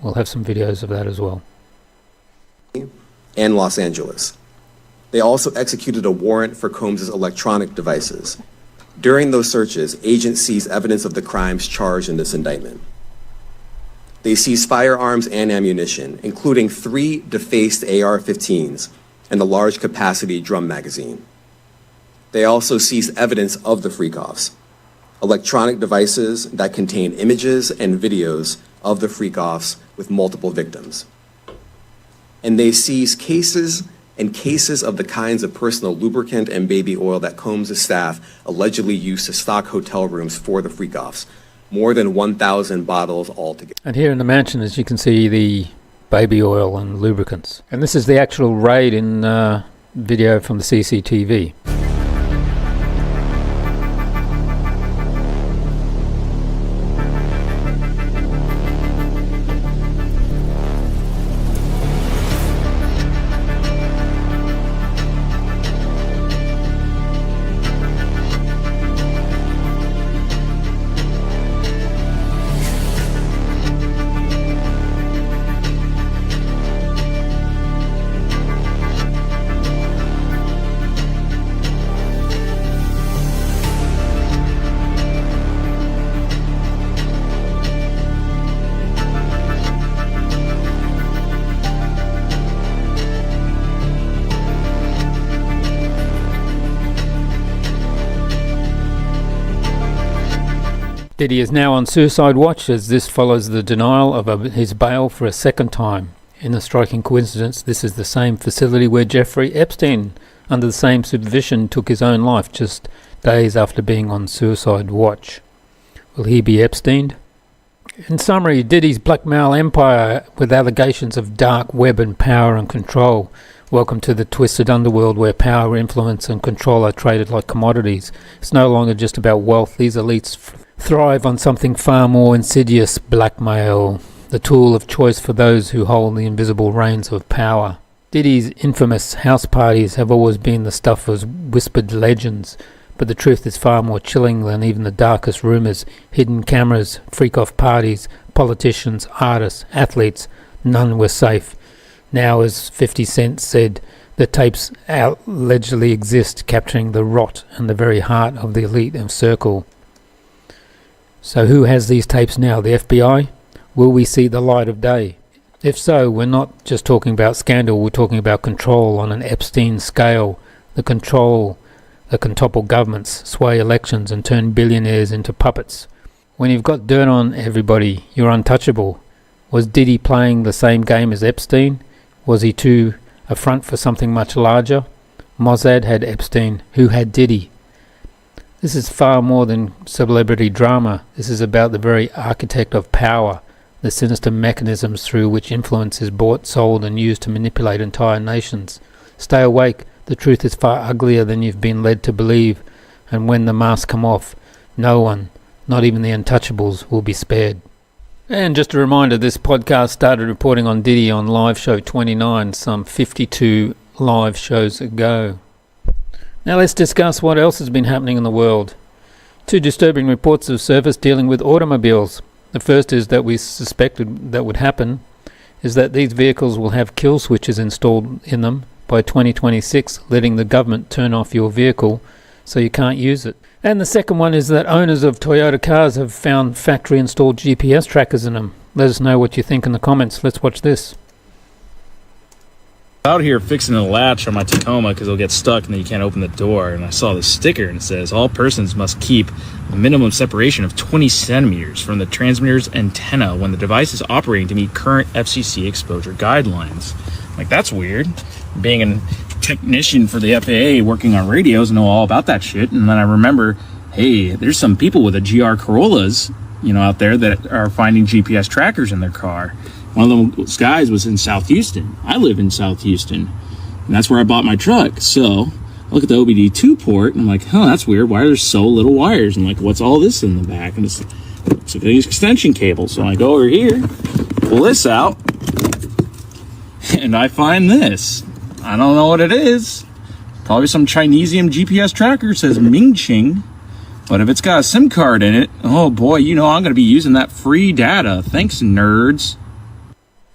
we'll have some videos of that as well. And Los Angeles. They also executed a warrant for Combs' electronic devices. During those searches, agents seized evidence of the crimes charged in this indictment. They seized firearms and ammunition, including 3 defaced AR-15s and a large capacity drum magazine. They also seized evidence of the freak-offs, electronic devices that contain images and videos of the freak-offs with multiple victims. And they seized cases and cases of the kinds of personal lubricant and baby oil that Combs' staff allegedly used to stock hotel rooms for the freak-offs, more than 1,000 bottles altogether. And here in the mansion, as you can see, the baby oil and lubricants. And this is the actual raid in video from the CCTV. Diddy is now on suicide watch as this follows the denial of his bail for a second time. In a striking coincidence, this is the same facility where Jeffrey Epstein, under the same supervision, took his own life just days after being on suicide watch. Will he be Epsteined? In summary, Diddy's blackmail empire with allegations of dark web and power and control. Welcome to the twisted underworld where power, influence and control are traded like commodities. It's no longer just about wealth. These elites thrive on something far more insidious: blackmail, the tool of choice for those who hold the invisible reins of power. Diddy's infamous house parties have always been the stuff of whispered legends, but the truth is far more chilling than even the darkest rumours. Hidden cameras, freak-off parties, politicians, artists, athletes, none were safe. Now, as 50 Cent said, the tapes allegedly exist, capturing the rot and the very heart of the elite and circle. So who has these tapes now? The FBI? Will we see the light of day? If so, we're not just talking about scandal, we're talking about control on an Epstein scale. The control that can topple governments, sway elections and turn billionaires into puppets. When you've got dirt on everybody, you're untouchable. Was Diddy playing the same game as Epstein? Was he too a front for something much larger? Mossad had Epstein. Who had Diddy? This is far more than celebrity drama. This is about the very architect of power, the sinister mechanisms through which influence is bought, sold and used to manipulate entire nations. Stay awake. The truth is far uglier than you've been led to believe, and when the masks come off, no one, not even the untouchables, will be spared. And just a reminder, this podcast started reporting on Diddy on live show 29, some 52 live shows ago. Now let's discuss what else has been happening in the world. Two disturbing reports have surfaced dealing with automobiles. The first is that we suspected that would happen, is that these vehicles will have kill switches installed in them by 2026, letting the government turn off your vehicle so you can't use it. And the second one is that owners of Toyota cars have found factory-installed GPS trackers in them. Let us know what you think in the comments. Let's watch this. Out here fixing a latch on my Tacoma because it'll get stuck and then you can't open the door, and I saw this sticker and it says all persons must keep a minimum separation of 20 centimeters from the transmitter's antenna when the device is operating to meet current FCC exposure guidelines. Like, that's weird. Being a technician for the FAA working on radios, I know all about that shit. And then I remember, hey, there's some people with a GR Corollas, out there that are finding GPS trackers in their car. One of those guys was in South Houston. I live in South Houston, and that's where I bought my truck. So I look at the OBD2 port, and I'm like, that's weird. Why are there so little wires? And like, what's all this in the back? And it's an extension cable. So I go over here, pull this out, and I find this. I don't know what it is. Probably some Chinesium GPS tracker. It says Mingqing. But if it's got a SIM card in it, oh boy, I'm going to be using that free data. Thanks, nerds.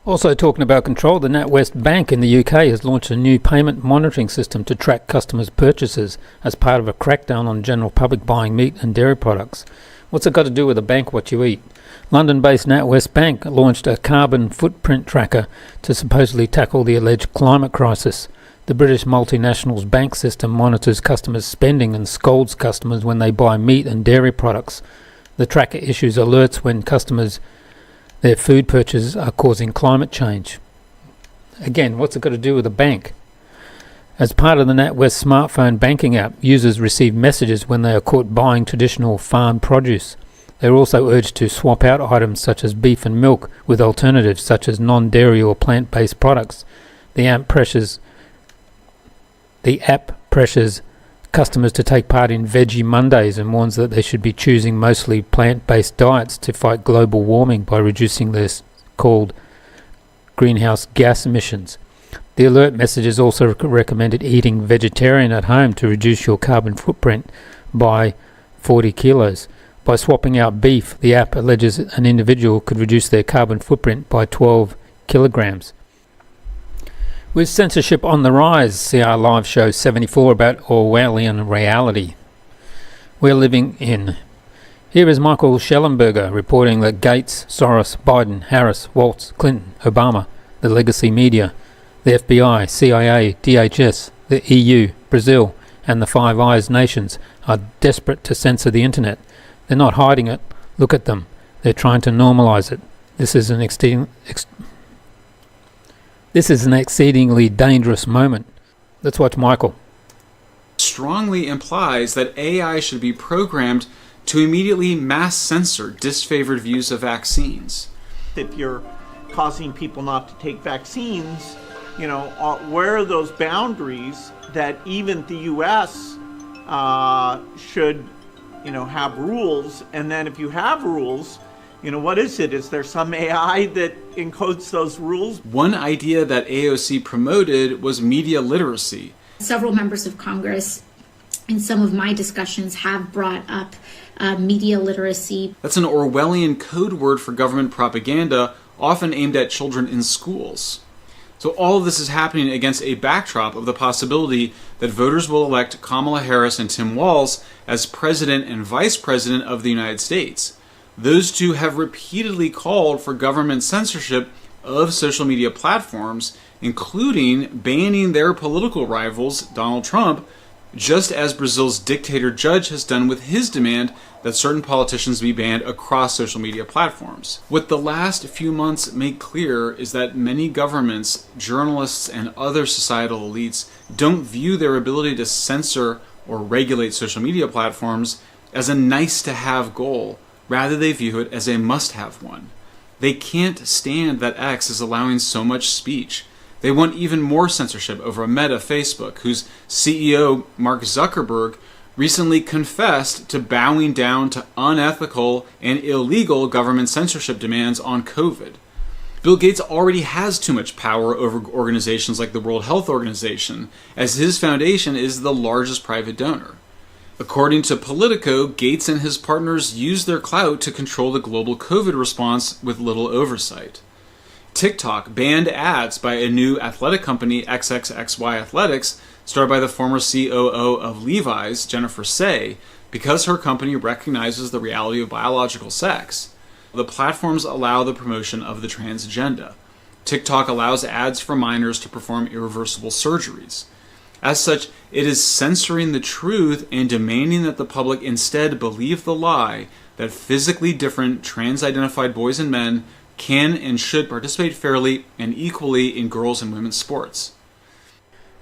Also talking about control, the NatWest Bank in the UK has launched a new payment monitoring system to track customers' purchases as part of a crackdown on general public buying meat and dairy products. What's it got to do with a bank, what you eat? London-based NatWest Bank launched a carbon footprint tracker to supposedly tackle the alleged climate crisis. The British multinational's bank system monitors customers' spending and scolds customers when they buy meat and dairy products. The tracker issues alerts when their food purchases are causing climate change. Again, what's it got to do with a bank? As part of the NatWest smartphone banking app, users receive messages when they are caught buying traditional farm produce. They are also urged to swap out items such as beef and milk with alternatives such as non-dairy or plant-based products. The app pressures customers to take part in Veggie Mondays and warns that they should be choosing mostly plant-based diets to fight global warming by reducing their called greenhouse gas emissions. The alert messages also recommended eating vegetarian at home to reduce your carbon footprint by 40 kilos. By swapping out beef, the app alleges an individual could reduce their carbon footprint by 12 kilograms. With censorship on the rise, see our live show 74 about Orwellian reality we're living in. Here is Michael Schellenberger reporting that Gates, Soros, Biden, Harris, Waltz, Clinton, Obama, the legacy media, the FBI, CIA, DHS, the EU, Brazil, and the Five Eyes nations are desperate to censor the internet. They're not hiding it. Look at them. They're trying to normalize it. This is an exceedingly dangerous moment. Let's watch Michael. Strongly implies that AI should be programmed to immediately mass censor disfavored views of vaccines. If you're causing people not to take vaccines, where are those boundaries that even the U.S. Should, have rules? And then if you have rules, what is it? Is there some AI that encodes those rules? One idea that AOC promoted was media literacy. Several members of Congress in some of my discussions have brought up media literacy. That's an Orwellian code word for government propaganda, often aimed at children in schools. So all of this is happening against a backdrop of the possibility that voters will elect Kamala Harris and Tim Walz as president and vice president of the United States. Those two have repeatedly called for government censorship of social media platforms, including banning their political rivals, Donald Trump, just as Brazil's dictator judge has done with his demand that certain politicians be banned across social media platforms. What the last few months make clear is that many governments, journalists, and other societal elites don't view their ability to censor or regulate social media platforms as a nice-to-have goal. Rather, they view it as a must-have one. They can't stand that X is allowing so much speech. They want even more censorship over Meta, Facebook, whose CEO, Mark Zuckerberg, recently confessed to bowing down to unethical and illegal government censorship demands on COVID. Bill Gates already has too much power over organizations like the World Health Organization, as his foundation is the largest private donor. According to Politico, Gates and his partners use their clout to control the global COVID response with little oversight. TikTok banned ads by a new athletic company, XXXY Athletics, started by the former COO of Levi's, Jennifer Say, because her company recognizes the reality of biological sex. The platforms allow the promotion of the trans agenda. TikTok allows ads for minors to perform irreversible surgeries. As such, it is censoring the truth and demanding that the public instead believe the lie that physically different trans-identified boys and men can and should participate fairly and equally in girls' and women's sports.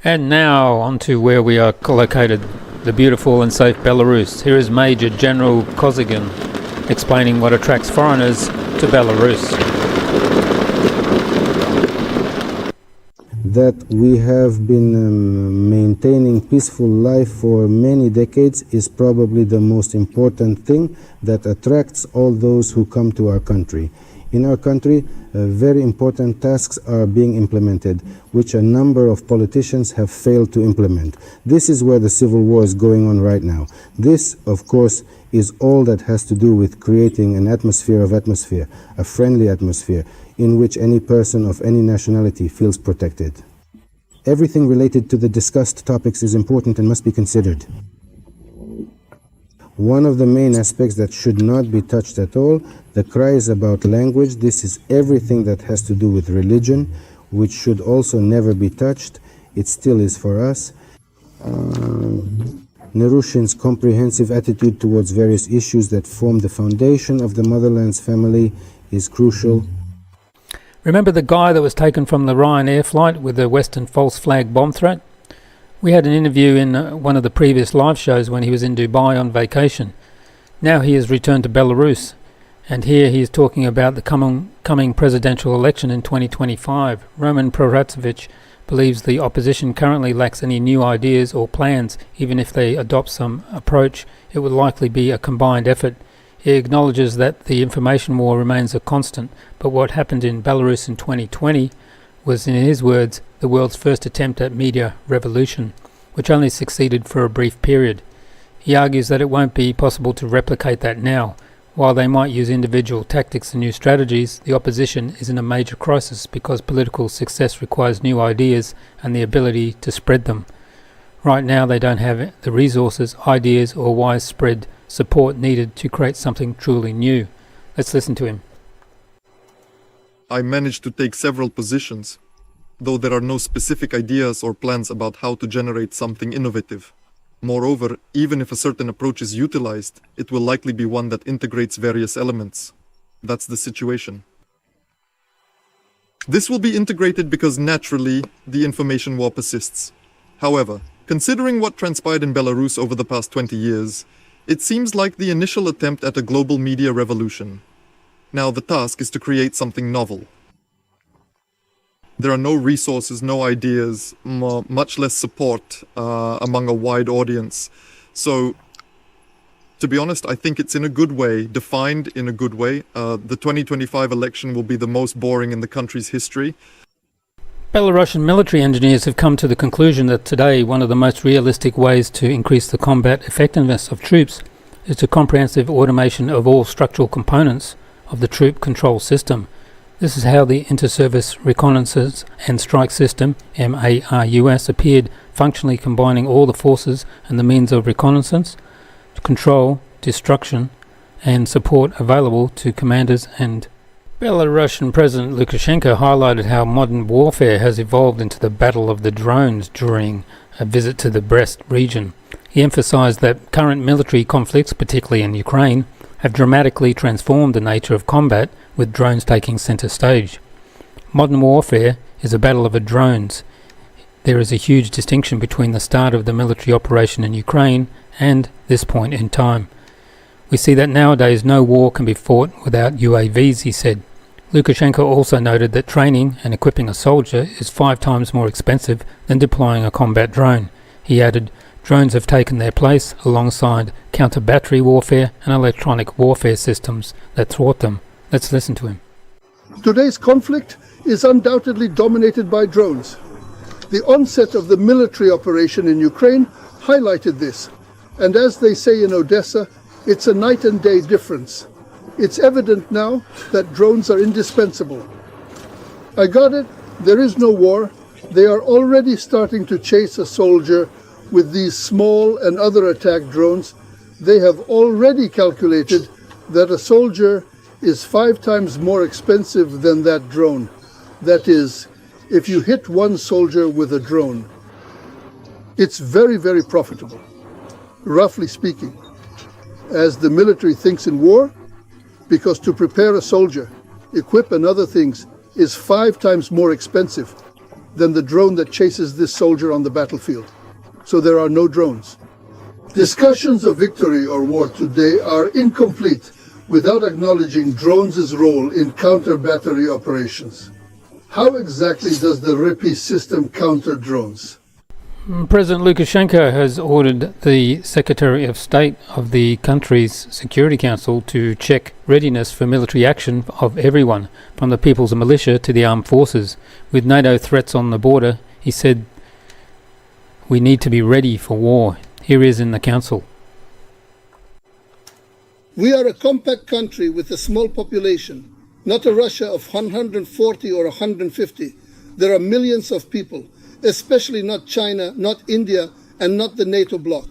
And now on to where we are located, the beautiful and safe Belarus. Here is Major General Kosygin explaining what attracts foreigners to Belarus. That we have been maintaining peaceful life for many decades is probably the most important thing that attracts all those who come to our country. In our country, very important tasks are being implemented, which a number of politicians have failed to implement. This is where the civil war is going on right now. This, of course, is all that has to do with creating an atmosphere, a friendly atmosphere, in which any person of any nationality feels protected. Everything related to the discussed topics is important and must be considered. One of the main aspects that should not be touched at all, the cries about language. This is everything that has to do with religion, which should also never be touched. It still is for us. Nerushin's comprehensive attitude towards various issues that form the foundation of the motherland's family is crucial. Remember the guy that was taken from the Ryanair flight with the Western false flag bomb threat? We had an interview in one of the previous live shows when he was in Dubai on vacation. Now he has returned to Belarus, and here he is talking about the coming presidential election in 2025. Roman Protasevich believes the opposition currently lacks any new ideas or plans. Even if they adopt some approach, it would likely be a combined effort. He acknowledges that the information war remains a constant, but what happened in Belarus in 2020 was, in his words, the world's first attempt at media revolution, which only succeeded for a brief period. He argues that it won't be possible to replicate that now. While they might use individual tactics and new strategies, the opposition is in a major crisis because political success requires new ideas and the ability to spread them. Right now they don't have the resources, ideas or widespread support needed to create something truly new. Let's listen to him. I managed to take several positions, though there are no specific ideas or plans about how to generate something innovative. Moreover, even if a certain approach is utilized, it will likely be one that integrates various elements. That's the situation. This will be integrated because naturally, the information war persists. However, considering what transpired in Belarus over the past 20 years, it seems like the initial attempt at a global media revolution. Now the task is to create something novel. There are no resources, no ideas, much less support among a wide audience. So, to be honest, I think it's in a good way, defined in a good way. The 2025 election will be the most boring in the country's history. Belarusian military engineers have come to the conclusion that today one of the most realistic ways to increase the combat effectiveness of troops is the comprehensive automation of all structural components of the troop control system. This is how the Inter-Service Reconnaissance and Strike System, MARUS, appeared, functionally combining all the forces and the means of reconnaissance, control, destruction, and support available to commanders. And Belarusian President Lukashenko highlighted how modern warfare has evolved into the battle of the drones during a visit to the Brest region. He emphasized that current military conflicts, particularly in Ukraine, have dramatically transformed the nature of combat, with drones taking center stage. Modern warfare is a battle of the drones. There is a huge distinction between the start of the military operation in Ukraine and this point in time. We see that nowadays no war can be fought without UAVs, he said. Lukashenko also noted that training and equipping a soldier is 5 times more expensive than deploying a combat drone. He added, drones have taken their place alongside counter-battery warfare and electronic warfare systems that thwart them. Let's listen to him. Today's conflict is undoubtedly dominated by drones. The onset of the military operation in Ukraine highlighted this, and as they say in Odessa, it's a night and day difference. It's evident now that drones are indispensable. I got it, there is no war. They are already starting to chase a soldier with these small and other attack drones. They have already calculated that a soldier is 5 times more expensive than that drone. That is, if you hit one soldier with a drone. It's very, very profitable, roughly speaking, as the military thinks in war, because to prepare a soldier, equip and other things is 5 times more expensive than the drone that chases this soldier on the battlefield. So there are no drones. Discussions of victory or war today are incomplete without acknowledging drones' role in counter-battery operations. How exactly does the REPI system counter drones? President Lukashenko has ordered the Secretary of State of the country's Security Council to check readiness for military action of everyone, from the people's militia to the armed forces. With NATO threats on the border, he said, we need to be ready for war. Here he is in the council. We are a compact country with a small population, not a Russia of 140 or 150. There are millions of people, especially not China, not India, and not the NATO bloc.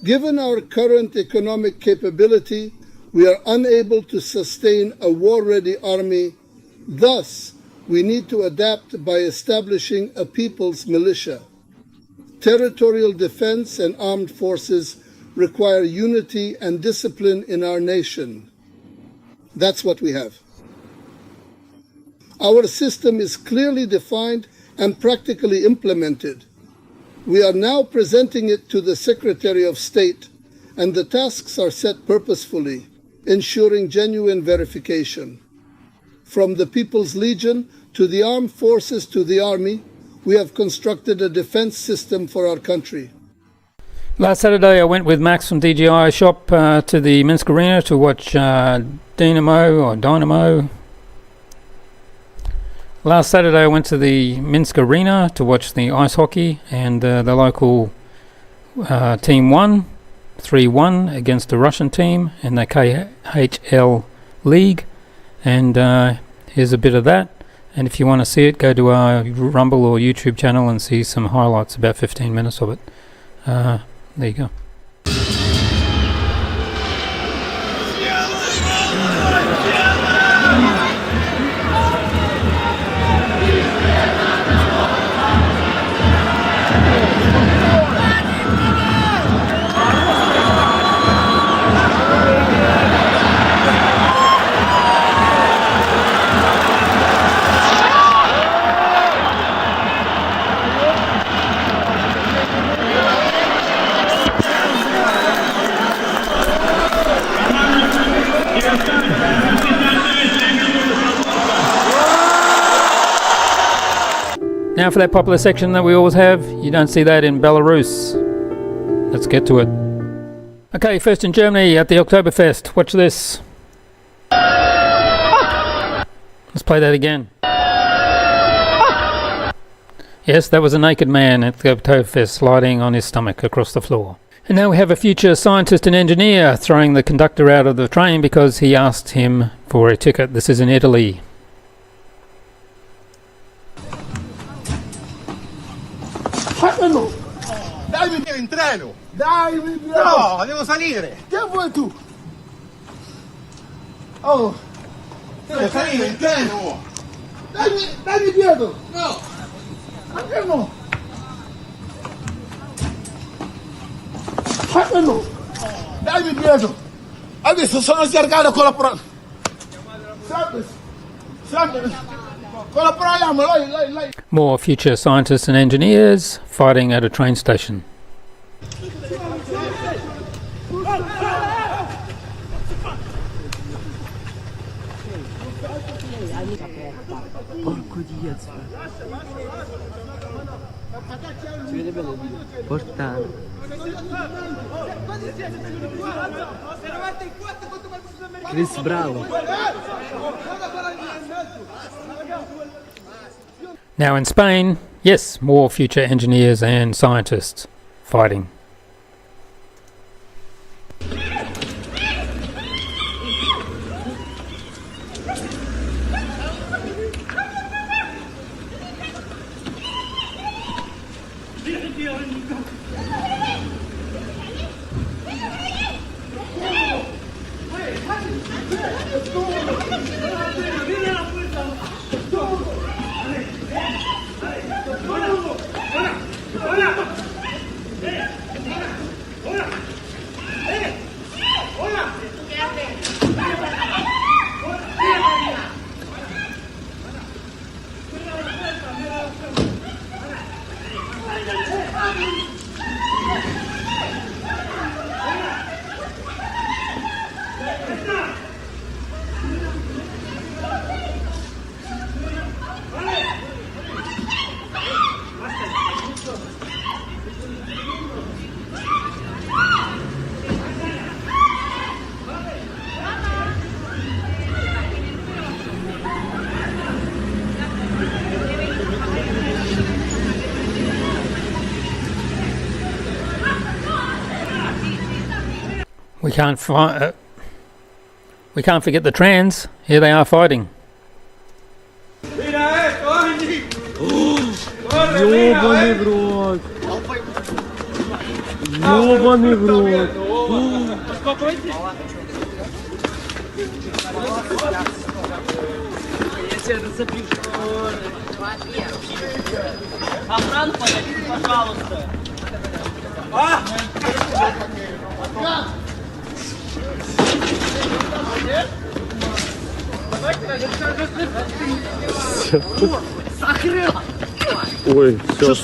Given our current economic capability, we are unable to sustain a war-ready army. Thus, we need to adapt by establishing a people's militia. Territorial defense and armed forces require unity and discipline in our nation. That's what we have. Our system is clearly defined and practically implemented. We are now presenting it to the Secretary of State, and the tasks are set purposefully, ensuring genuine verification. From the People's Legion to the armed forces to the army, we have constructed a defense system for our country. Last Saturday I went with Max from DJI Shop to the Minsk Arena to watch Dynamo. Last Saturday I went to the Minsk Arena to watch the ice hockey, and the local team won 3-1 against the Russian team in the KHL League, and here's a bit of that. And if you want to see it, go to our Rumble or YouTube channel and see some highlights, about 15 minutes of it. There you go. now for that popular section that we always have. You don't see that in Belarus. Let's get to it. Okay, first in Germany at the Oktoberfest. Watch this. Let's play that again. Yes, that was a naked man at the Oktoberfest sliding on his stomach across the floor. And now we have a future scientist and engineer throwing the conductor out of the train because he asked him for a ticket. This is in Italy. Dai mi in treno! Dai mi No, devo salire! Che vuoi tu? Oh! Devo salire in treno! Dai dietro! No! Anche no! No! Dai dietro! Adesso sono sgargato con la pro... Sempre! More future scientists and engineers fighting at a train station. Chris bravo. Now in Spain, yes, more future engineers and scientists fighting. We can't forget the trans. Here they are fighting. Ёбаный в рот. Ёбаный в рот. Я тебя разобью. Охрану подойди, пожалуйста. Ой, все.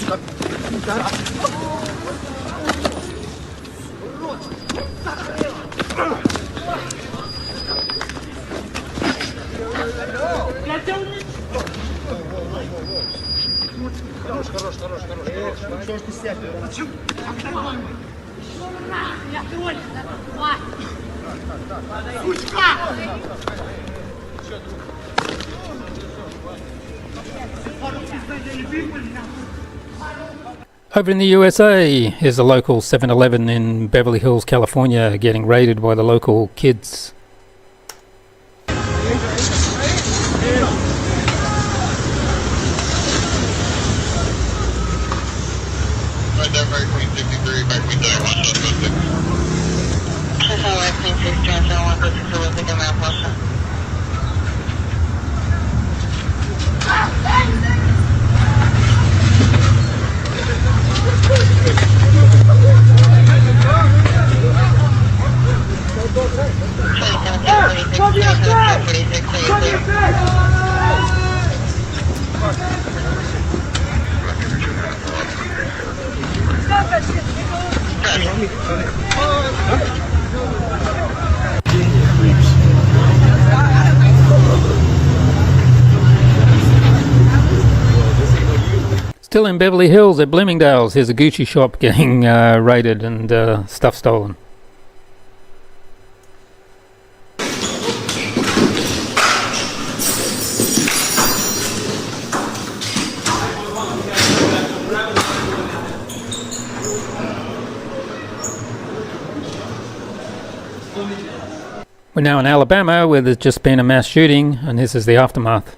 Over in the USA, here's a local 7-Eleven in Beverly Hills, California, getting raided by the local kids. Still in Beverly Hills at Bloomingdale's, here's a Gucci shop getting raided and stuff stolen. We're now in Alabama, where there's just been a mass shooting, and this is the aftermath.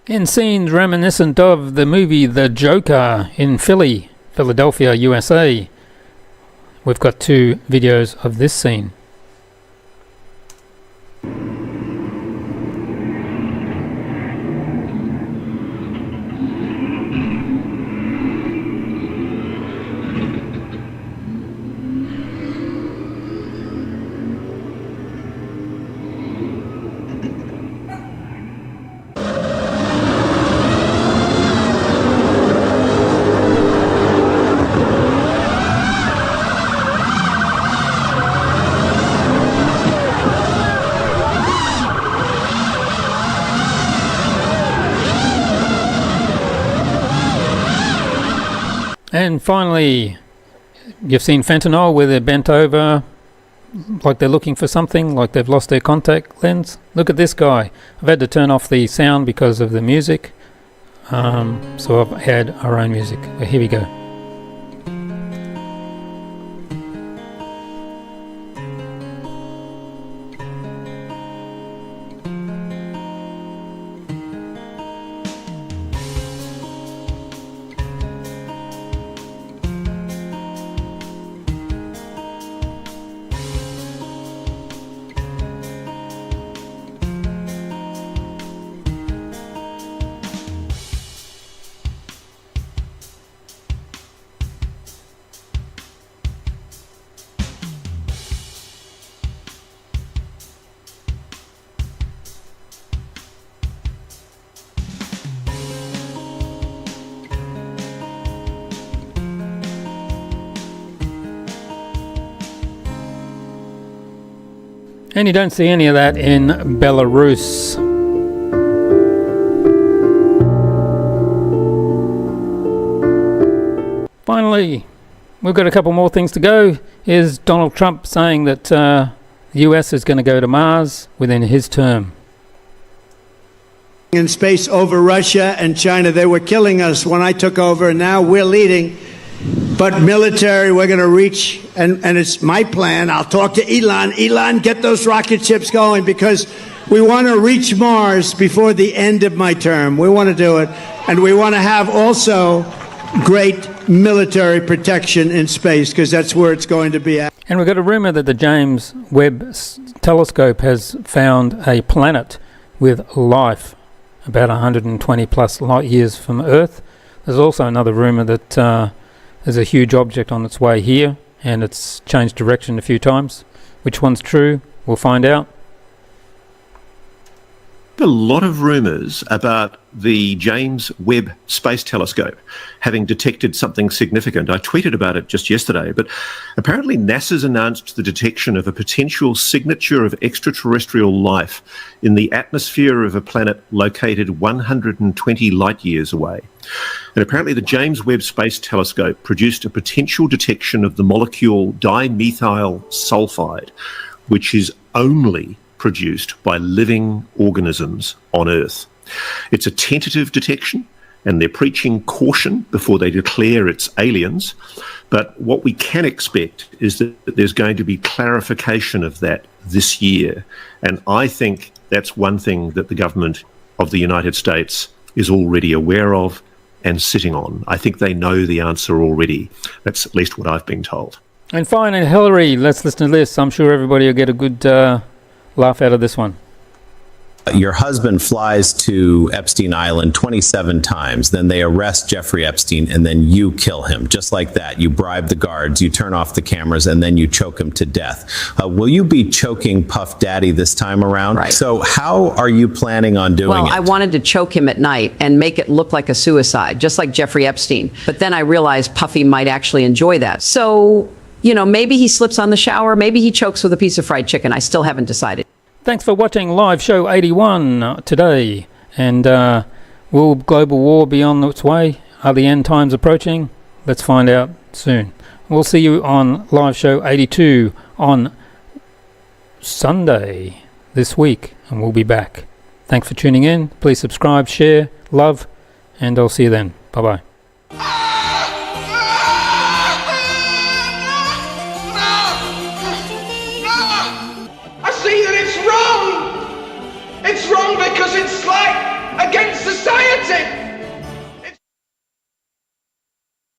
In scenes reminiscent of the movie The Joker in Philadelphia, USA, we've got 2 videos of this scene. And finally, you've seen fentanyl where they're bent over like they're looking for something, like they've lost their contact lens. Look at this guy. I've had to turn off the sound because of the music, so I've had our own music. Here we go. And you don't see any of that in Belarus. Finally, we've got a couple more things to go. Here's Donald Trump saying that the US is going to go to Mars within his term. In space over Russia and China, they were killing us when I took over, and now we're leading. But military, we're going to reach, and it's my plan. I'll talk to Elon. Elon, get those rocket ships going, because we want to reach Mars before the end of my term. We want to do it. And we want to have also great military protection in space, because that's where it's going to be at. And we've got a rumor that the James Webb telescope has found a planet with life about 120 plus light years from Earth. There's also another rumor that there's a huge object on its way here, and it's changed direction a few times. Which one's true? We'll find out. A lot of rumours about the James Webb Space Telescope having detected something significant. I tweeted about it just yesterday, but apparently NASA's announced the detection of a potential signature of extraterrestrial life in the atmosphere of a planet located 120 light years away. And apparently the James Webb Space Telescope produced a potential detection of the molecule dimethyl sulfide, which is only produced by living organisms on Earth. It's a tentative detection, and they're preaching caution before they declare it's aliens. But what we can expect is that there's going to be clarification of that this year. And I think that's one thing that the government of the United States is already aware of and sitting on. I think they know the answer already. That's at least what I've been told. And finally, Hillary, let's listen to this. I'm sure everybody will get a good laugh out of this one. Your husband flies to Epstein Island 27 times, then they arrest Jeffrey Epstein, and then you kill him. Just like that, you bribe the guards, you turn off the cameras, and then you choke him to death. Will you be choking Puff Daddy this time around? Right. So how are you planning on doing Well, it? I wanted to choke him at night and make it look like a suicide, just like Jeffrey Epstein. But then I realized Puffy might actually enjoy that. So, you know, maybe he slips on the shower, maybe he chokes with a piece of fried chicken. I still haven't decided. Thanks for watching live show 81 today. And will global war be on its way? Are the end times approaching? Let's find out soon. We'll see you on live show 82 on Sunday this week, and we'll be back. Thanks for tuning in. Please subscribe, share, love, and I'll see you then. Bye-bye.